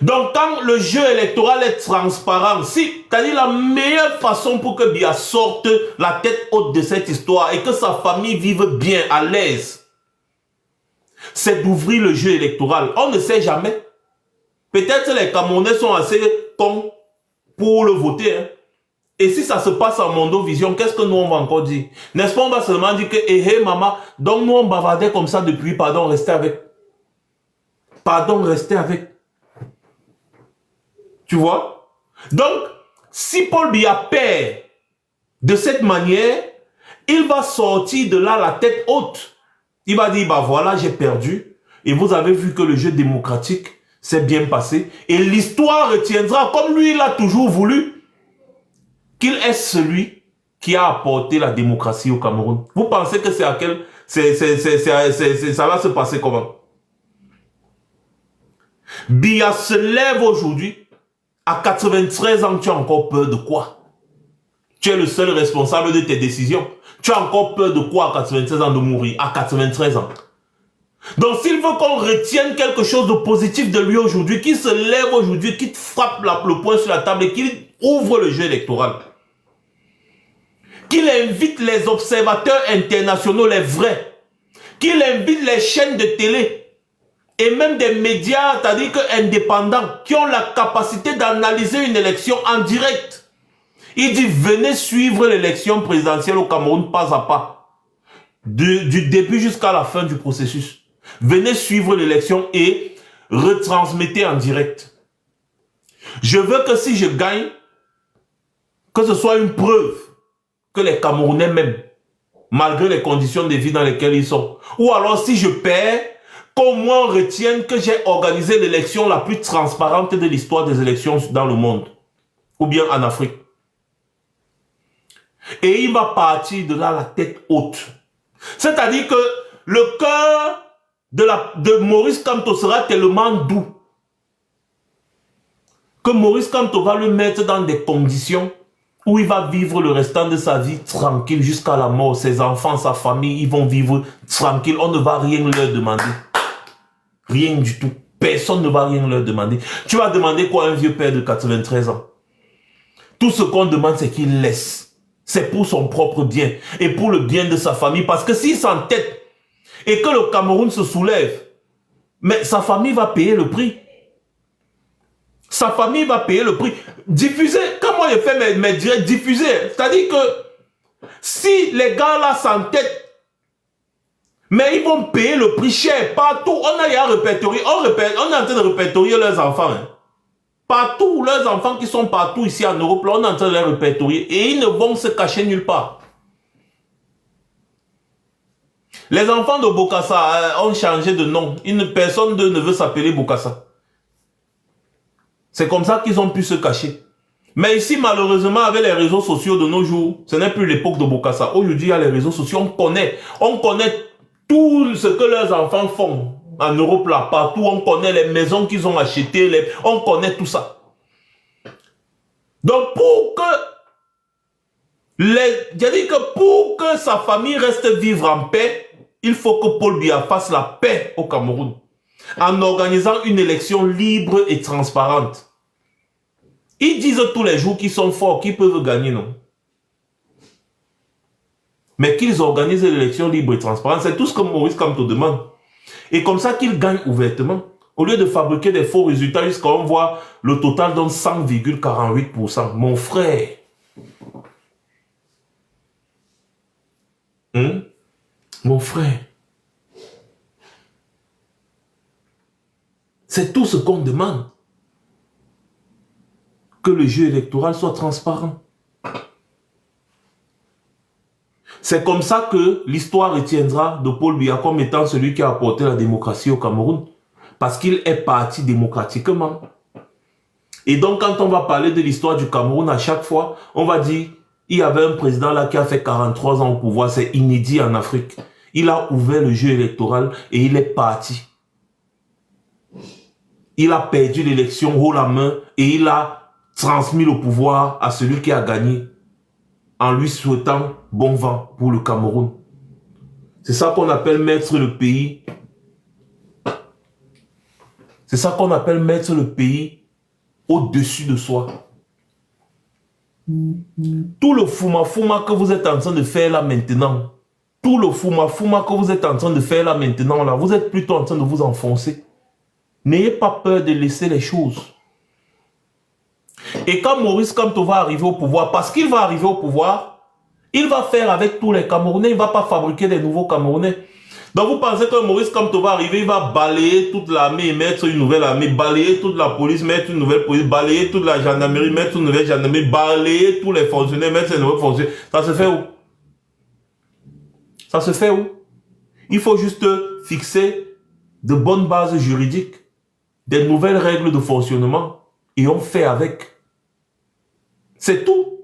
Donc, quand le jeu électoral est transparent, c'est-à-dire la meilleure façon pour que Biya sorte la tête haute de cette histoire et que sa famille vive bien, à l'aise, c'est d'ouvrir le jeu électoral. On ne sait jamais. Peut-être les Camerounais sont assez cons pour le voter. Hein. Et si ça se passe en Mondovision, qu'est-ce que nous on va encore dire? N'est-ce pas, on va seulement dire que, hé, maman, donc nous on bavardait comme ça depuis, pardon, restez avec. Pardon, restez avec. Tu vois? Donc, si Paul Biya perd de cette manière, il va sortir de là la tête haute. Il va dire, bah voilà, j'ai perdu. Et vous avez vu que le jeu démocratique s'est bien passé. Et l'histoire retiendra, comme lui, il a toujours voulu, qu'il est celui qui a apporté la démocratie au Cameroun. Vous pensez que c'est à quel... ça va se passer comment? Biya se lève aujourd'hui. À 93 ans, tu as encore peur de quoi? Tu es le seul responsable de tes décisions. Tu as encore peur de quoi à 96 ans de mourir? À 93 ans. Donc s'il veut qu'on retienne quelque chose de positif de lui aujourd'hui, qu'il se lève aujourd'hui, qu'il frappe le poing sur la table et qu'il ouvre le jeu électoral. Qu'il invite les observateurs internationaux, les vrais. Qu'il invite les chaînes de télé et même des médias, c'est-à-dire que indépendants, qui ont la capacité d'analyser une élection en direct. Il dit, venez suivre l'élection présidentielle au Cameroun pas à pas. Du début jusqu'à la fin du processus. Venez suivre l'élection et retransmettez en direct. Je veux que si je gagne, que ce soit une preuve que les Camerounais m'aiment, malgré les conditions de vie dans lesquelles ils sont. Ou alors si je perds, qu'au moins on retienne que j'ai organisé l'élection la plus transparente de l'histoire des élections dans le monde. Ou bien en Afrique. Et il va partir de là la tête haute. C'est-à-dire que le cœur de Maurice Kamto sera tellement doux que Maurice Kamto va le mettre dans des conditions où il va vivre le restant de sa vie tranquille jusqu'à la mort. Ses enfants, sa famille, ils vont vivre tranquille. On ne va rien leur demander. Rien du tout. Personne ne va rien leur demander. Tu vas demander quoi à un vieux père de 93 ans? Tout ce qu'on demande, c'est qu'il laisse. C'est pour son propre bien et pour le bien de sa famille. Parce que s'il s'entête et que le Cameroun se soulève, mais sa famille va payer le prix. Sa famille va payer le prix. Diffuser, quand moi je fais mes directs, diffuser. C'est-à-dire que si les gars là s'entêtent, mais ils vont payer le prix cher partout. On a répertorié, on est en train de répertorier leurs enfants. Hein. Partout, leurs enfants qui sont partout ici en Europe, là, on est en train de les répertorier. Et ils ne vont se cacher nulle part. Les enfants de Bokassa ont changé de nom. Personne ne veut s'appeler Bokassa. C'est comme ça qu'ils ont pu se cacher. Mais ici, malheureusement, avec les réseaux sociaux de nos jours, ce n'est plus l'époque de Bokassa. Aujourd'hui, il y a les réseaux sociaux, on connaît tout ce que leurs enfants font en Europe, là, partout. On connaît les maisons qu'ils ont achetées, on connaît tout ça. Donc, pour que sa famille reste vivre en paix, il faut que Paul Biya fasse la paix au Cameroun en organisant une élection libre et transparente. Ils disent tous les jours qu'ils sont forts, qu'ils peuvent gagner, non? Mais qu'ils organisent l'élection libre et transparente, c'est tout ce que Maurice Kamto demande. Et comme ça qu'ils gagnent ouvertement. Au lieu de fabriquer des faux résultats jusqu'à on voit le total donne 100,48%. Mon frère. Mon frère. C'est tout ce qu'on demande. Que le jeu électoral soit transparent. C'est comme ça que l'histoire retiendra de Paul Biya comme étant celui qui a apporté la démocratie au Cameroun. Parce qu'il est parti démocratiquement. Et donc quand on va parler de l'histoire du Cameroun, à chaque fois, on va dire, il y avait un président là qui a fait 43 ans au pouvoir, c'est inédit en Afrique. Il a ouvert le jeu électoral et il est parti. Il a perdu l'élection haut la main et il a transmis le pouvoir à celui qui a gagné en lui souhaitant bon vent pour le Cameroun. C'est ça qu'on appelle mettre le pays. C'est ça qu'on appelle mettre le pays au-dessus de soi. Tout le fouma-fouma que vous êtes en train de faire là maintenant, tout le fouma-fouma que vous êtes en train de faire là maintenant, là, vous êtes plutôt en train de vous enfoncer. N'ayez pas peur de laisser les choses. Et quand Maurice Kamto va arriver au pouvoir, parce qu'il va arriver au pouvoir, il va faire avec tous les Camerounais, il ne va pas fabriquer des nouveaux Camerounais. Donc vous pensez que Maurice Kamto va arriver, il va balayer toute l'armée et mettre une nouvelle armée, balayer toute la police, mettre une nouvelle police, balayer toute la gendarmerie, mettre une nouvelle gendarmerie, balayer tous les fonctionnaires, mettre une nouvelle fonctionnaire. Ça se fait où? Ça se fait où? Il faut juste fixer de bonnes bases juridiques, des nouvelles règles de fonctionnement et on fait avec. C'est tout.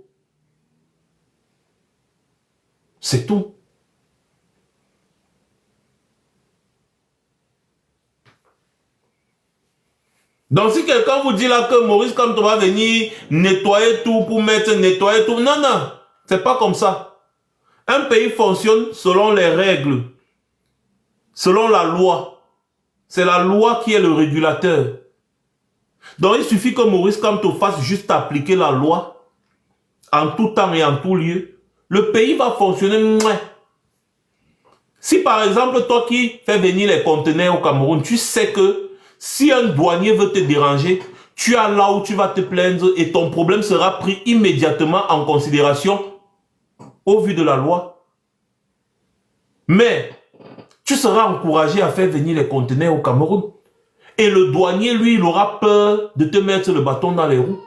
C'est tout. Donc si quelqu'un vous dit là que Maurice Kamto va venir nettoyer tout pour nettoyer tout, non, non, c'est pas comme ça. Un pays fonctionne selon les règles, selon la loi. C'est la loi qui est le régulateur. Donc il suffit que Maurice Kamto fasse juste appliquer la loi en tout temps et en tout lieu. Le pays va fonctionner. Si par exemple toi qui fais venir les conteneurs au Cameroun, tu sais que si un douanier veut te déranger, tu as là où tu vas te plaindre et ton problème sera pris immédiatement en considération au vu de la loi. Mais tu seras encouragé à faire venir les conteneurs au Cameroun. Et le douanier, lui, il aura peur de te mettre le bâton dans les roues.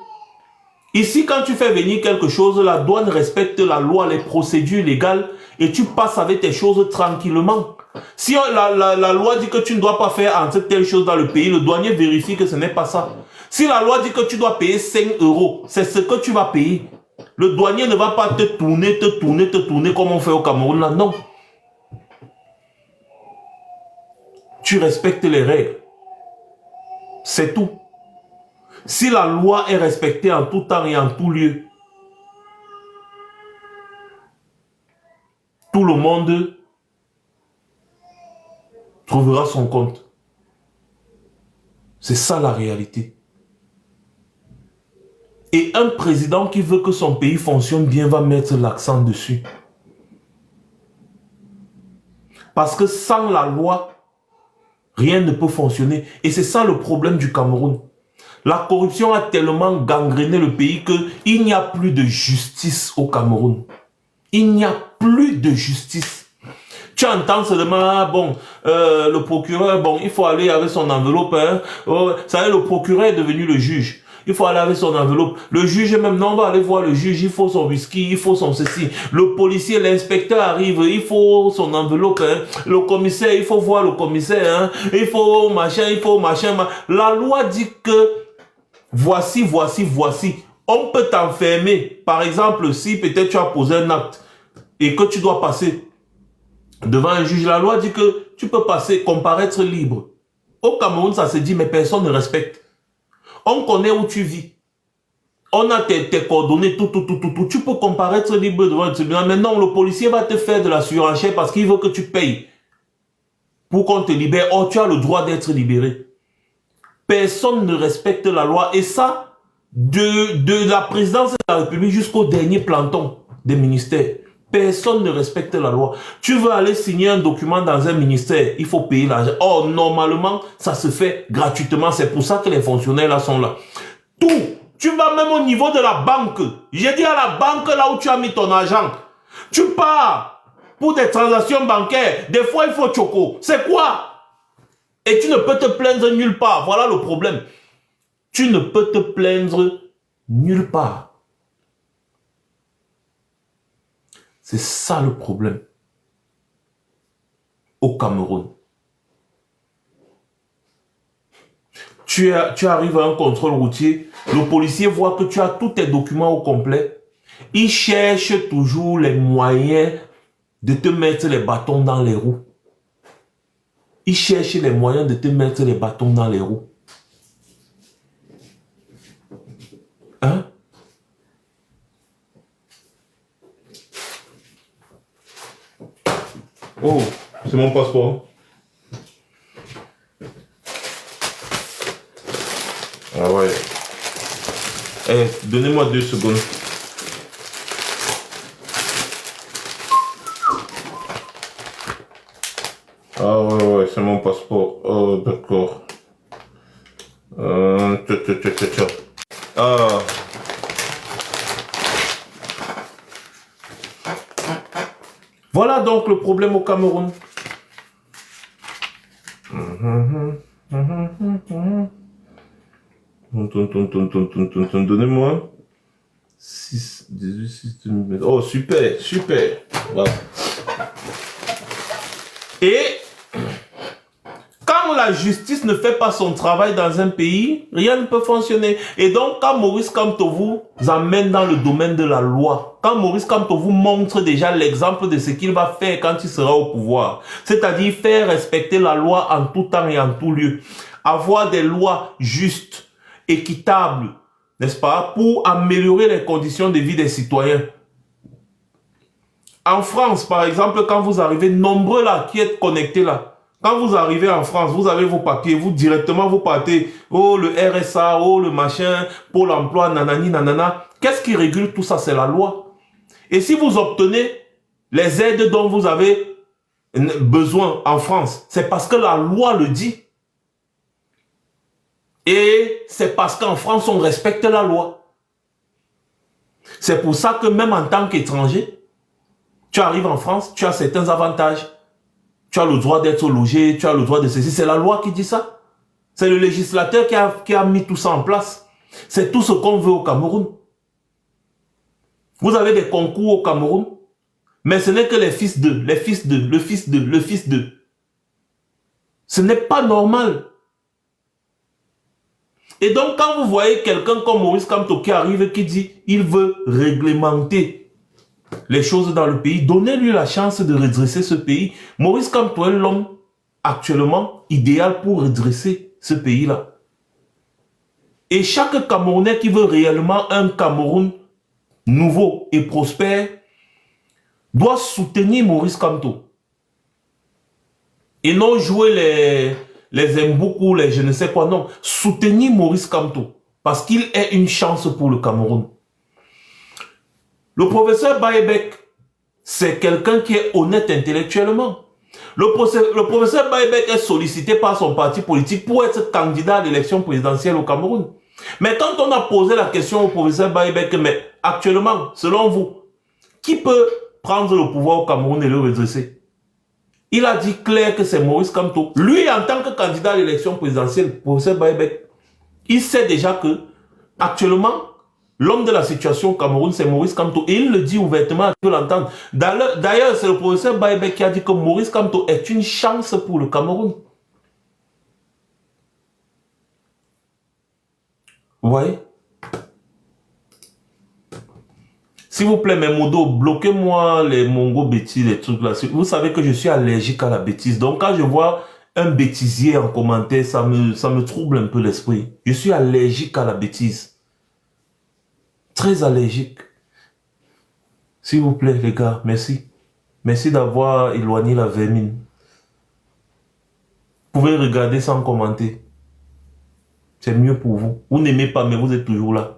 Ici, quand tu fais venir quelque chose, la douane respecte la loi, les procédures légales et tu passes avec tes choses tranquillement. Si la loi dit que tu ne dois pas faire entrer telle chose dans le pays, le douanier vérifie que ce n'est pas ça. Si la loi dit que tu dois payer 5 €, c'est ce que tu vas payer. Le douanier ne va pas te tourner comme on fait au Cameroun là, non. Tu respectes les règles. C'est tout. Si la loi est respectée en tout temps et en tout lieu, tout le monde trouvera son compte. C'est ça la réalité. Et un président qui veut que son pays fonctionne bien va mettre l'accent dessus. Parce que sans la loi, rien ne peut fonctionner. Et c'est ça le problème du Cameroun. La corruption a tellement gangréné le pays qu'il n'y a plus de justice au Cameroun. Il n'y a plus de justice. Tu entends seulement, bon, le procureur, bon, il faut aller avec son enveloppe. Hein. Oh, ça y est, le procureur est devenu le juge. Il faut aller avec son enveloppe. Le juge même, non, on va aller voir le juge, il faut son whisky, il faut son ceci. Le policier, l'inspecteur arrive, il faut son enveloppe. Hein. Le commissaire, il faut voir le commissaire. Hein. Il faut machin, il faut machin. La loi dit que voici. On peut t'enfermer. Par exemple, si peut-être tu as posé un acte et que tu dois passer devant un juge, la loi dit que tu peux passer, comparaître libre. Au Cameroun, ça se dit, mais personne ne respecte. On connaît où tu vis. On a tes coordonnées, tout. Tu peux comparaître libre devant le tribunal. Mais non, le policier va te faire de la surenchère parce qu'il veut que tu payes pour qu'on te libère. Oh, tu as le droit d'être libéré. Personne ne respecte la loi. Et ça, de la présidence de la République jusqu'au dernier planton des ministères. Personne ne respecte la loi. Tu veux aller signer un document dans un ministère, il faut payer l'argent. Or, normalement, ça se fait gratuitement. C'est pour ça que les fonctionnaires là sont là. Tout. Tu vas même au niveau de la banque. J'ai dit à la banque là où tu as mis ton argent. Tu pars pour des transactions bancaires. Des fois, il faut choco. C'est quoi? Et tu ne peux te plaindre nulle part. Voilà le problème. Tu ne peux te plaindre nulle part. C'est ça le problème au Cameroun. Tu arrives à un contrôle routier, le policier voit que tu as tous tes documents au complet. Il cherche toujours les moyens de te mettre les bâtons dans les roues. Il cherche les moyens de te mettre les bâtons dans les roues. Hein? Oh, c'est mon passeport. Ah ouais. Eh, donnez-moi 2 secondes. Ah ouais, c'est mon passeport. Oh, d'accord. Ah. Voilà donc le problème au Cameroun. Donnez-moi 6, 18, 6, 2000. Oh, super, super. Voilà. Et quand la justice ne fait pas son travail dans un pays, rien ne peut fonctionner. Et donc, quand Maurice Kamto vous amène dans le domaine de la loi, quand Maurice Kamto vous montre déjà l'exemple de ce qu'il va faire quand il sera au pouvoir, c'est-à-dire faire respecter la loi en tout temps et en tout lieu, avoir des lois justes, équitables, n'est-ce pas, pour améliorer les conditions de vie des citoyens. En France, par exemple, quand vous arrivez, nombreux là, qui êtes connectés là, quand vous arrivez en France, vous avez vos papiers, vous directement vous partez, oh le RSA, oh le machin, Pôle emploi, nanani, nanana. Qu'est-ce qui régule tout ça? C'est la loi. Et si vous obtenez les aides dont vous avez besoin en France, c'est parce que la loi le dit. Et c'est parce qu'en France, on respecte la loi. C'est pour ça que même en tant qu'étranger, tu arrives en France, tu as certains avantages. Tu as le droit d'être logé, tu as le droit de ceci. C'est la loi qui dit ça. C'est le législateur qui a mis tout ça en place. C'est tout ce qu'on veut au Cameroun. Vous avez des concours au Cameroun, mais ce n'est que les fils d'eux, les fils d'eux, le fils d'eux, le fils d'eux. Ce n'est pas normal. Et donc, quand vous voyez quelqu'un comme Maurice Kamto qui arrive, qui dit, il veut réglementer les choses dans le pays, donnez-lui la chance de redresser ce pays. Maurice Kamto est l'homme actuellement idéal pour redresser ce pays-là. Et chaque Camerounais qui veut réellement un Cameroun nouveau et prospère doit soutenir Maurice Kamto. Et non jouer les Mboukou, les je ne sais quoi, non. Soutenir Maurice Kamto parce qu'il est une chance pour le Cameroun. Le professeur Baebek, c'est quelqu'un qui est honnête intellectuellement. Le professeur Baebek est sollicité par son parti politique pour être candidat à l'élection présidentielle au Cameroun. Mais quand on a posé la question au professeur Baebek, mais actuellement, selon vous, qui peut prendre le pouvoir au Cameroun et le redresser? Il a dit clair que c'est Maurice Kamto. Lui, en tant que candidat à l'élection présidentielle, professeur Baebek, il sait déjà que, actuellement, l'homme de la situation au Cameroun, c'est Maurice Kamto. Et il le dit ouvertement, tu peux l'entendre. D'ailleurs, c'est le professeur Baebek qui a dit que Maurice Kamto est une chance pour le Cameroun. Vous voyez? S'il vous plaît, mes modos, bloquez-moi les mongos bêtises, les trucs là. Vous savez que je suis allergique à la bêtise. Donc, quand je vois un bêtisier en commentaire, ça me trouble un peu l'esprit. Je suis allergique à la bêtise. Très allergique. S'il vous plaît, les gars, merci. Merci d'avoir éloigné la vermine. Vous pouvez regarder sans commenter. C'est mieux pour vous. Vous n'aimez pas, mais vous êtes toujours là.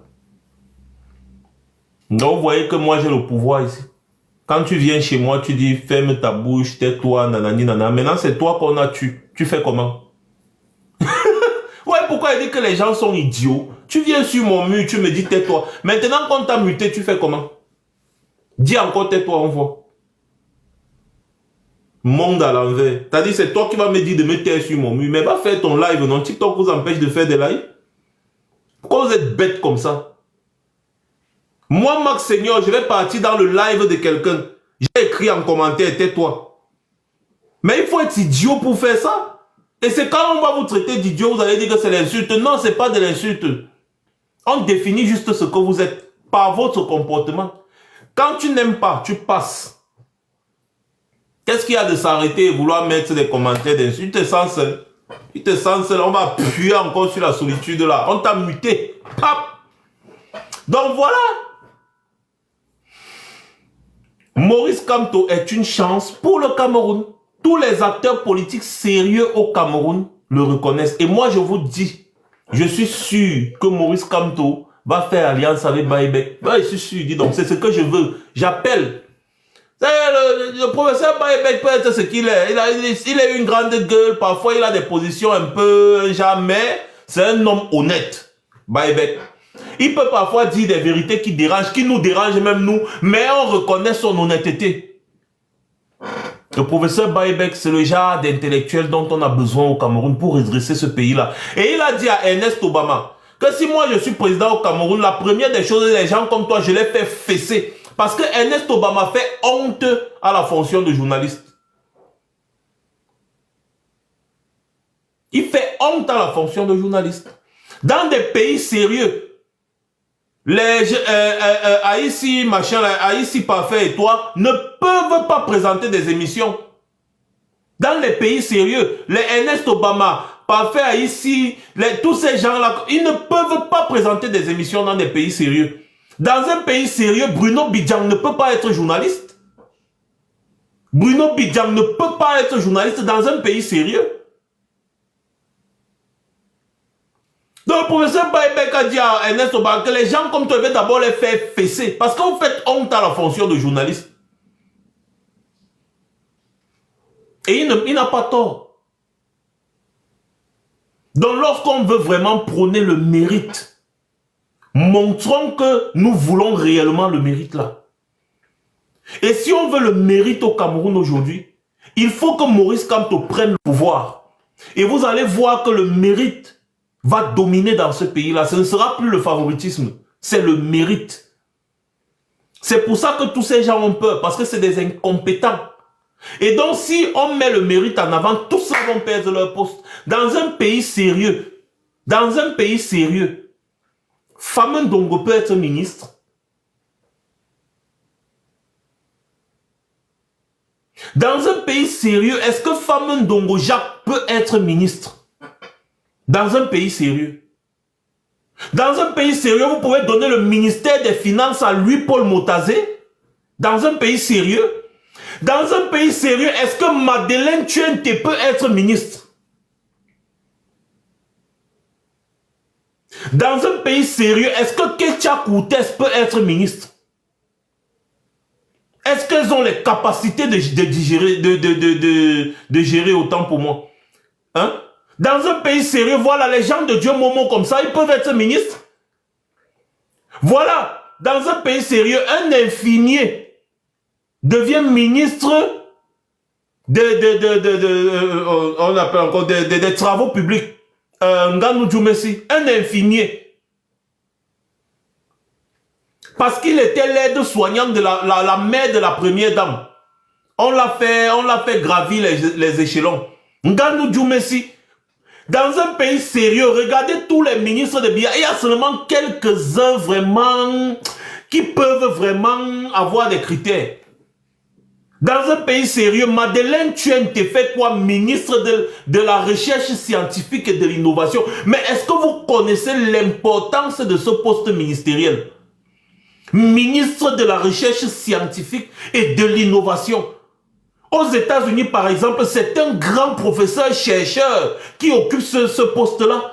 Donc, vous voyez que moi, j'ai le pouvoir ici. Quand tu viens chez moi, tu dis, ferme ta bouche, tais-toi, nanani, nanana. Maintenant, c'est toi qu'on a tué. Tu fais comment? Ouais, pourquoi il dit que les gens sont idiots? Tu viens sur mon mur, tu me dis, tais-toi. Maintenant qu'on t'a muté, tu fais comment? Dis encore, tais-toi, on voit. Monde à l'envers. T'as dit, c'est toi qui vas me dire de me taire sur mon mur. Mais va faire ton live, non? TikTok vous empêche de faire des lives? Pourquoi vous êtes bête comme ça? Moi, Max Seigneur, je vais partir dans le live de quelqu'un. J'ai écrit en commentaire, tais-toi. Mais il faut être idiot pour faire ça. Et c'est quand on va vous traiter d'idiot, vous allez dire que c'est l'insulte. Non, c'est pas de l'insulte. On définit juste ce que vous êtes par votre comportement. Quand tu n'aimes pas, tu passes. Qu'est-ce qu'il y a de s'arrêter et vouloir mettre des commentaires d'insultes? Tu te sens seul. Tu te sens seul. On va appuyer encore sur la solitude là. On t'a muté. Pap. Donc voilà. Maurice Kamto est une chance pour le Cameroun. Tous les acteurs politiques sérieux au Cameroun le reconnaissent. Et moi, je vous dis, je suis sûr que Maurice Kamto va faire alliance avec Baebek. Je suis sûr, dis donc, c'est ce que je veux. J'appelle. Le professeur Baebek peut être ce qu'il est. Il a une grande gueule. Parfois, il a des positions un peu jamais. C'est un homme honnête, Baebek. Il peut parfois dire des vérités qui dérangent, qui nous dérangent même nous, mais on reconnaît son honnêteté. Le professeur Baïbek, c'est le genre d'intellectuel dont on a besoin au Cameroun pour redresser ce pays-là. Et il a dit à Ernest Obama que si moi je suis président au Cameroun, la première des choses, les gens comme toi, je les fais fesser. Parce que Ernest Obama fait honte à la fonction de journaliste. Il fait honte à la fonction de journaliste. Dans des pays sérieux, les Haïti, machin, Haïti Parfait et toi ne peuvent pas présenter des émissions. Dans les pays sérieux, les Ernest Obama, Parfait Haïti, tous ces gens-là, ils ne peuvent pas présenter des émissions dans des pays sérieux. Dans un pays sérieux, Bruno Bidjang ne peut pas être journaliste. Bruno Bidjang ne peut pas être journaliste dans un pays sérieux. Donc le professeur Baïbek a dit à Ernest Obama que les gens comme toi devaient d'abord les faire fesser. Parce que vous faites honte à la fonction de journaliste. Et il n'a pas tort. Donc lorsqu'on veut vraiment prôner le mérite, montrons que nous voulons réellement le mérite là. Et si on veut le mérite au Cameroun aujourd'hui, il faut que Maurice Kamto prenne le pouvoir. Et vous allez voir que le mérite va dominer dans ce pays-là. Ce ne sera plus le favoritisme, c'est le mérite. C'est pour ça que tous ces gens ont peur, parce que c'est des incompétents. Et donc, si on met le mérite en avant, tous ceux vont perdre leur poste. Dans un pays sérieux, Famen Ndongo peut être ministre. Dans un pays sérieux, est-ce que Famen Ndongo Jacques peut être ministre? Dans un pays sérieux. Dans un pays sérieux, vous pouvez donner le ministère des Finances à Louis-Paul Motazé. Dans un pays sérieux. Dans un pays sérieux, est-ce que Madeleine Tuente peut être ministre? Dans un pays sérieux, est-ce que Ketia Koutes peut être ministre? Est-ce qu'elles ont les capacités de gérer autant pour moi? Hein? Dans un pays sérieux, voilà, les gens de Dieu Momo comme ça, ils peuvent être ministres. Voilà, dans un pays sérieux, un infirmier devient ministre on appelle encore des travaux publics. Nganou Djoumessi, un infirmier. Parce qu'il était l'aide soignante de la mère de la première dame. On l'a fait gravir les échelons. Nganou Djoumessi. Dans un pays sérieux, regardez tous les ministres de Biya. Il y a seulement quelques-uns vraiment qui peuvent vraiment avoir des critères. Dans un pays sérieux, Madeleine Tuente fait quoi? Ministre de la recherche scientifique et de l'innovation. Mais est-ce que vous connaissez l'importance de ce poste ministériel? Ministre de la recherche scientifique et de l'innovation. Aux États-Unis, par exemple, c'est un grand professeur-chercheur qui occupe ce poste-là.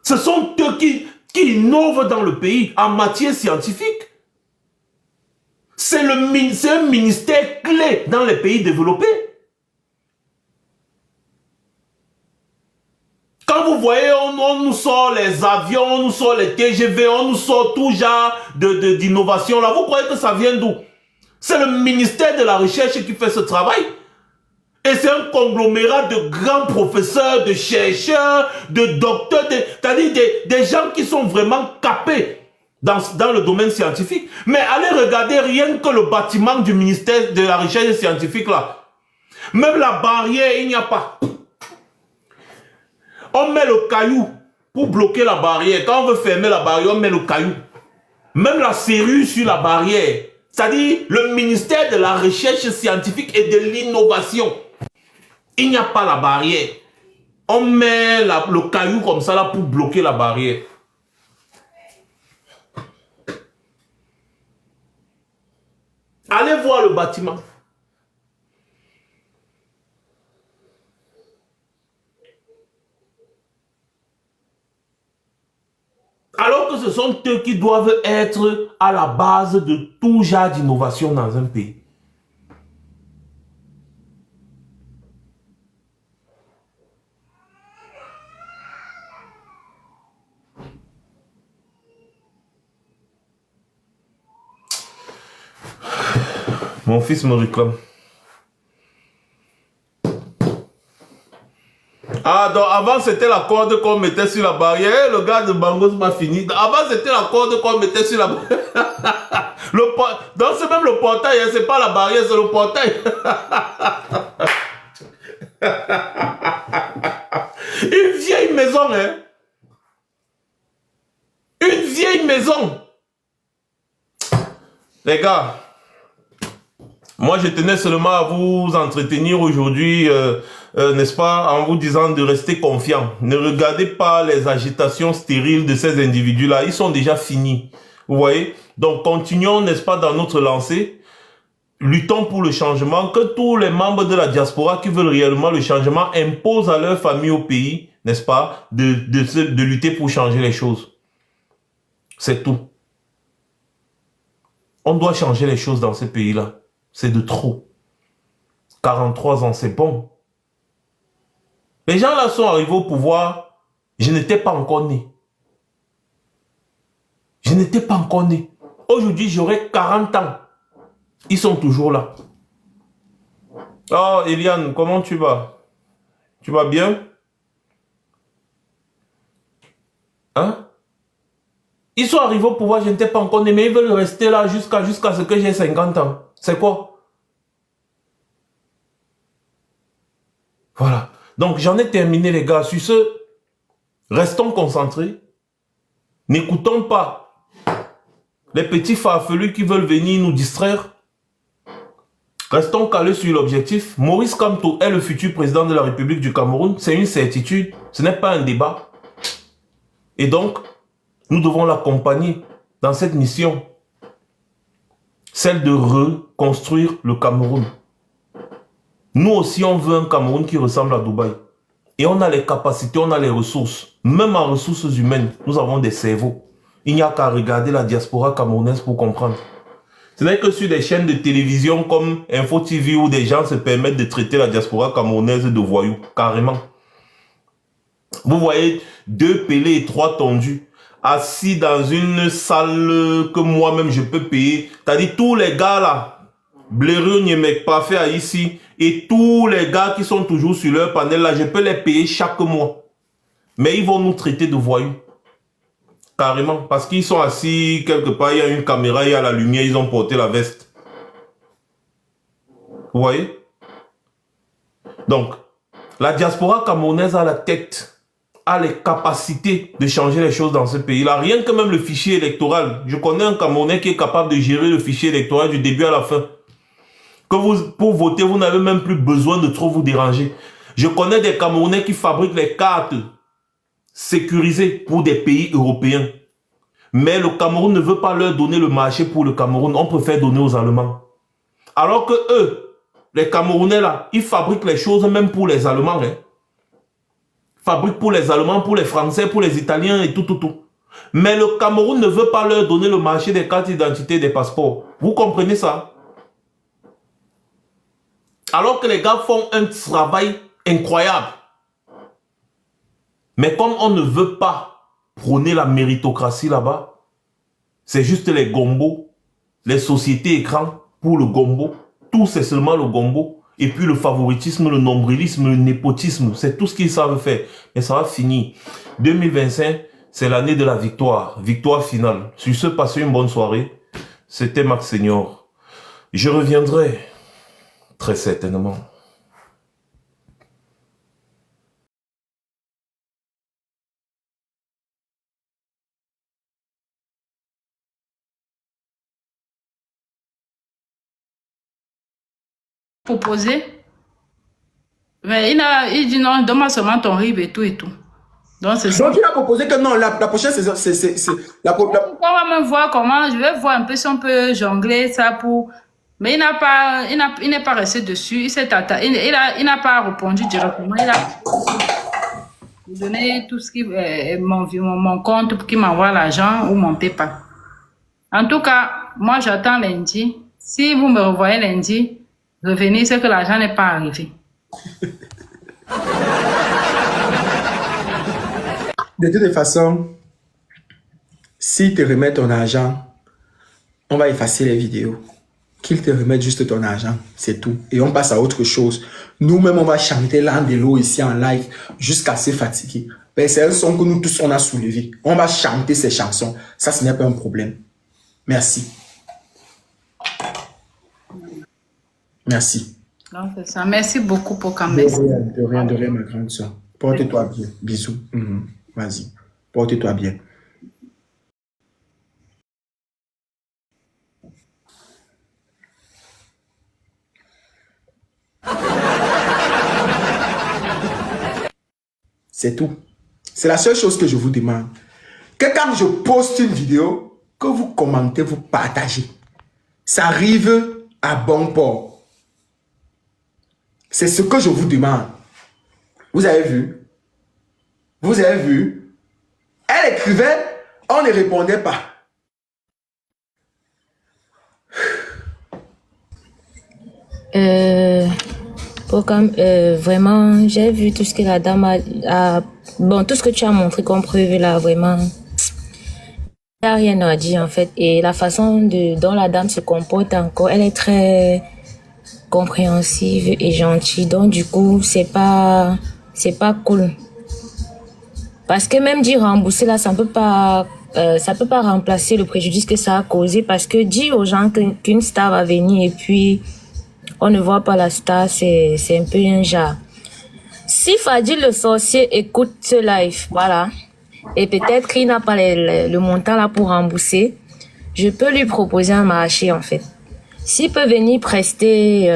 Ce sont eux qui innovent dans le pays en matière scientifique. C'est un ministère clé dans les pays développés. Quand vous voyez, on nous sort les avions, on nous sort les TGV, on nous sort tout genre d'innovation là. Vous croyez que ça vient d'où? C'est le ministère de la Recherche qui fait ce travail. Et c'est un conglomérat de grands professeurs, de chercheurs, de docteurs, c'est-à-dire des gens qui sont vraiment capés dans le domaine scientifique. Mais allez regarder rien que le bâtiment du ministère de la Recherche scientifique là. Même la barrière, il n'y a pas. On met le caillou pour bloquer la barrière. Quand on veut fermer la barrière, on met le caillou. Même la serrure sur la barrière. C'est-à-dire le ministère de la Recherche scientifique et de l'innovation. Il n'y a pas la barrière. On met le caillou comme ça là pour bloquer la barrière. Allez voir le bâtiment. Alors que ce sont eux qui doivent être à la base de tout genre d'innovation dans un pays. Mon fils me réclame. Ah, donc avant c'était la corde qu'on mettait sur la barrière. Eh, le gars de Bangos m'a fini. Avant c'était la corde qu'on mettait sur la barrière. Donc c'est même le portail, hein, c'est pas la barrière, c'est le portail. Une vieille maison, hein. Une vieille maison. Les gars, moi je tenais seulement à vous entretenir aujourd'hui, n'est-ce pas, en vous disant de rester confiant. Ne regardez pas les agitations stériles de ces individus-là, ils sont déjà finis. Vous voyez? Donc continuons, n'est-ce pas, dans notre lancée. Luttons pour le changement, que tous les membres de la diaspora qui veulent réellement le changement imposent à leur famille au pays, n'est-ce pas, de lutter pour changer les choses. C'est tout. On doit changer les choses dans ce pays-là. C'est de trop. 43 ans, c'est bon. Les gens là sont arrivés au pouvoir. Je n'étais pas encore né. Je n'étais pas encore né. Aujourd'hui, j'aurai 40 ans. Ils sont toujours là. Oh, Eliane, comment tu vas? Tu vas bien? Hein? Ils sont arrivés au pouvoir, je n'étais pas encore né, mais ils veulent rester là jusqu'à ce que j'ai 50 ans. C'est quoi? Voilà. Donc, j'en ai terminé, les gars. Sur ce, restons concentrés. N'écoutons pas les petits farfelus qui veulent venir nous distraire. Restons calés sur l'objectif. Maurice Kamto est le futur président de la République du Cameroun. C'est une certitude. Ce n'est pas un débat. Et donc, nous devons l'accompagner dans cette mission. Celle de reconstruire le Cameroun. Nous aussi, on veut un Cameroun qui ressemble à Dubaï. Et on a les capacités, on a les ressources. Même en ressources humaines, nous avons des cerveaux. Il n'y a qu'à regarder la diaspora camerounaise pour comprendre. Ce n'est que sur des chaînes de télévision comme Info TV où des gens se permettent de traiter la diaspora camerounaise de voyous, carrément. Vous voyez 2 pélés et 3 tondus assis dans une salle que moi-même je peux payer. C'est-à-dire tous les gars là, Blériot, Niemek, Parfait ici, et tous les gars qui sont toujours sur leur panel là, je peux les payer chaque mois. Mais ils vont nous traiter de voyous. Carrément, parce qu'ils sont assis quelque part, il y a une caméra, il y a la lumière, ils ont porté la veste. Vous voyez? Donc, la diaspora camerounaise a la tête, a les capacités de changer les choses dans ce pays-là. Rien que même le fichier électoral. Je connais un Camerounais qui est capable de gérer le fichier électoral du début à la fin. Que vous, pour voter, vous n'avez même plus besoin de trop vous déranger. Je connais des Camerounais qui fabriquent les cartes sécurisées pour des pays européens. Mais le Cameroun ne veut pas leur donner le marché pour le Cameroun. On préfère donner aux Allemands. Alors que eux, les Camerounais là, ils fabriquent les choses même pour les Allemands. Hein. Ils fabriquent pour les Allemands, pour les Français, pour les Italiens et tout. Mais le Cameroun ne veut pas leur donner le marché des cartes d'identité, des passeports. Vous comprenez ça? Alors que les gars font un travail incroyable. Mais comme on ne veut pas prôner la méritocratie là-bas, c'est juste les gombos, les sociétés écrans pour le gombo. Tout c'est seulement le gombo. Et puis le favoritisme, le nombrilisme, le népotisme, c'est tout ce qu'ils savent faire. Mais ça va finir. 2025, c'est l'année de la victoire. Victoire finale. Sur ce, passez une bonne soirée. C'était Max Senior. Je reviendrai très certainement. Proposé. Mais il dit non, donne-moi seulement ton RIB et tout et tout. Donc c'est ça. Donc il a proposé que non, la prochaine saison, On va même voir comment, je vais voir un peu si on peut jongler ça pour... Mais il n'est pas resté dessus, il n'a pas répondu directement, il a donné tout ce qui mon compte pour qu'il m'envoie l'argent ou mon PayPal. En tout cas, moi j'attends lundi. Si vous me revoyez lundi, revenez, c'est que l'argent n'est pas arrivé. De toute façon, s'il te remet ton argent, on va effacer les vidéos. qu'il te remette juste ton argent. C'est tout. Et on passe à autre chose. Nous-mêmes, on va chanter l'Andelo ici en live jusqu'à se fatiguer. Ben, c'est un son que nous tous, on a soulevé. On va chanter ces chansons. Ça, ce n'est pas un problème. Merci. Merci. Donc, c'est ça. Merci beaucoup pour quand De même. rien, ma grande soeur. Porte-toi bien. Bisous. Vas-y. Porte-toi bien. C'est tout. C'est la seule chose que je vous demande. Que quand je poste une vidéo, que vous commentez, vous partagez. Ça arrive à bon port. C'est ce que je vous demande. Vous avez vu? Vous avez vu? Elle écrivait, on ne répondait pas. Vraiment, j'ai vu tout ce que la dame bon, tout ce que tu as montré comme preuve là, vraiment, il n'y a rien à dire en fait. Et la façon dont la dame se comporte encore, elle est très compréhensive et gentille. Donc du coup, c'est pas cool. Parce que même dire rembourser là, ça peut pas remplacer le préjudice que ça a causé. Parce que dire aux gens qu'une star va venir et puis on ne voit pas la star, c'est un peu un genre. Si Fadil le sorcier écoute ce live, voilà, et peut-être qu'il n'a pas le montant là pour rembourser, je peux lui proposer un marché en fait. S'il peut venir prester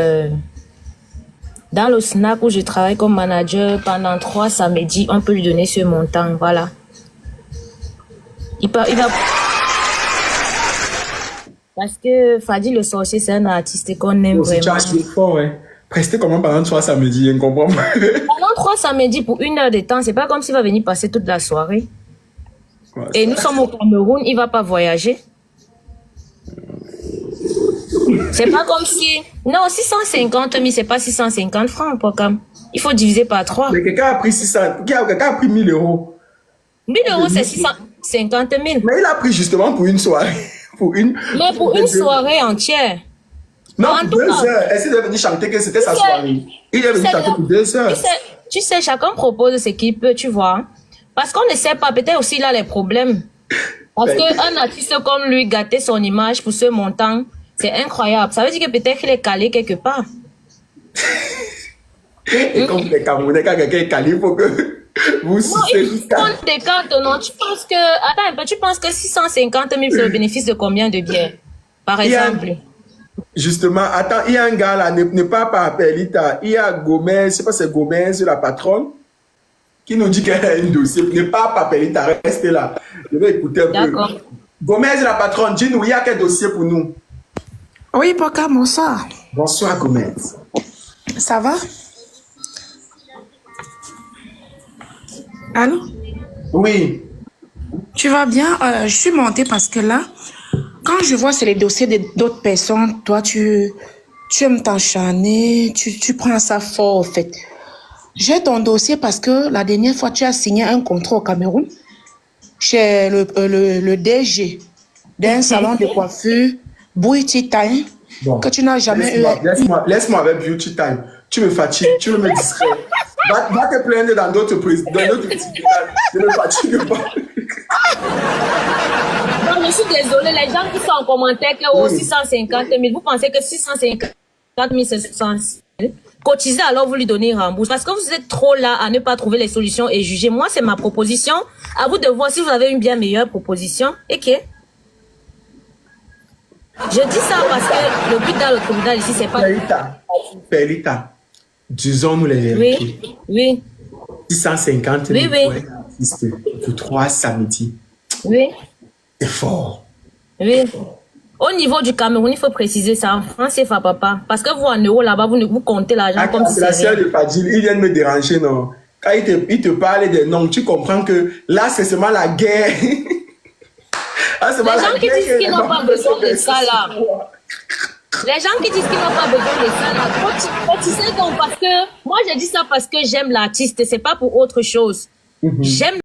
dans le snack où je travaille comme manager pendant 3 samedis, on peut lui donner ce montant, voilà. Il va... Parce que Fadil le sorcier, c'est un artiste qu'on aime vraiment. Fort, ouais. Prester comment pendant 3 samedis, je ne comprends pas. Pendant 3 samedis pour 1 heure de temps, c'est pas comme s'il va venir passer toute la soirée. Ouais, et nous sommes au Cameroun, il va pas voyager. C'est pas comme si... Non, 650 000, c'est pas 650 francs, Pokam. Il faut diviser par 3. Mais quelqu'un a pris 600, quelqu'un a pris 1000 euros. 1000 euros, c'est 650 000. Mais il a pris justement pour une soirée. Mais pour une soirée entière. Non, pour 2 heures. Est-ce qu'il est venu chanter que c'était sa soirée? Il est venu chanter pour 2 heures. Tu sais, chacun propose ce qu'il peut, tu vois. Parce qu'on ne sait pas, peut-être aussi là les problèmes. Parce qu'un artiste comme lui, gâter son image pour ce montant, c'est incroyable. Ça veut dire que peut-être qu'il est calé quelque part. Et comme les Camerounais, quand quelqu'un est calé, il faut que vous sucez jusqu'à... Non, des cartes, non. Tu penses que... Attends un peu, tu penses que 650 000, c'est le bénéfice de combien de bières, par exemple? Justement, attends, il y a un gars là, ne parle pas à Perlita. Il y a Gomez, je sais pas si c'est Gomez, la patronne, qui nous dit qu'elle a un dossier. Ne parle pas à Perlita, restez là. Je vais écouter un peu. D'accord. Gomez, la patronne, dis-nous, il y a quel dossier pour nous? Oui, Pokam, bonsoir. Bonsoir, Gomez. Ça va? Allô? Oui. Tu vas bien? Je suis montée parce que là, quand je vois c'est les dossiers d'autres personnes, toi, tu aimes t'enchaîner, tu prends ça fort, en fait. J'ai ton dossier parce que la dernière fois, tu as signé un contrat au Cameroun chez le DG d'un salon de coiffure, Beauty Time, Bon. que tu n'as jamais eu. Laisse-moi avec Beauty Time. Tu me fatigues, tu veux me distraire. Va te plaindre dans d'autres prises, dans d'autres petits détails. Je ne me fatigue pas. Non, je suis désolée, les gens qui sont en commentaire que oh, 650 000, vous pensez que 650 000 c'est 600 000? Cotisez alors vous lui donnez rembourse. Parce que vous êtes trop là à ne pas trouver les solutions et juger. Moi, c'est ma proposition. À vous de voir si vous avez une bien meilleure proposition. Ok. Je dis ça parce que le but dans le tribunal ici, c'est pas... Perlita, disons-nous les vérités. Oui. 650 000 Oui. pour 3 samedis. Oui. C'est fort. Oui. Au niveau du Cameroun, il faut préciser ça. En France, c'est papa. Parce que vous, en euros, là-bas, vous comptez l'argent comme si c'est la sœur de Fadil. Il vient de me déranger, non? Quand il te parle des noms, tu comprends que là, c'est seulement la guerre. Les gens qui disent qu'ils n'ont pas besoin de ça, là. Les gens qui disent qu'ils n'ont pas besoin de ça, là. Tu sais donc, parce que moi, j'ai dit ça parce que j'aime l'artiste. C'est pas pour autre chose. J'aime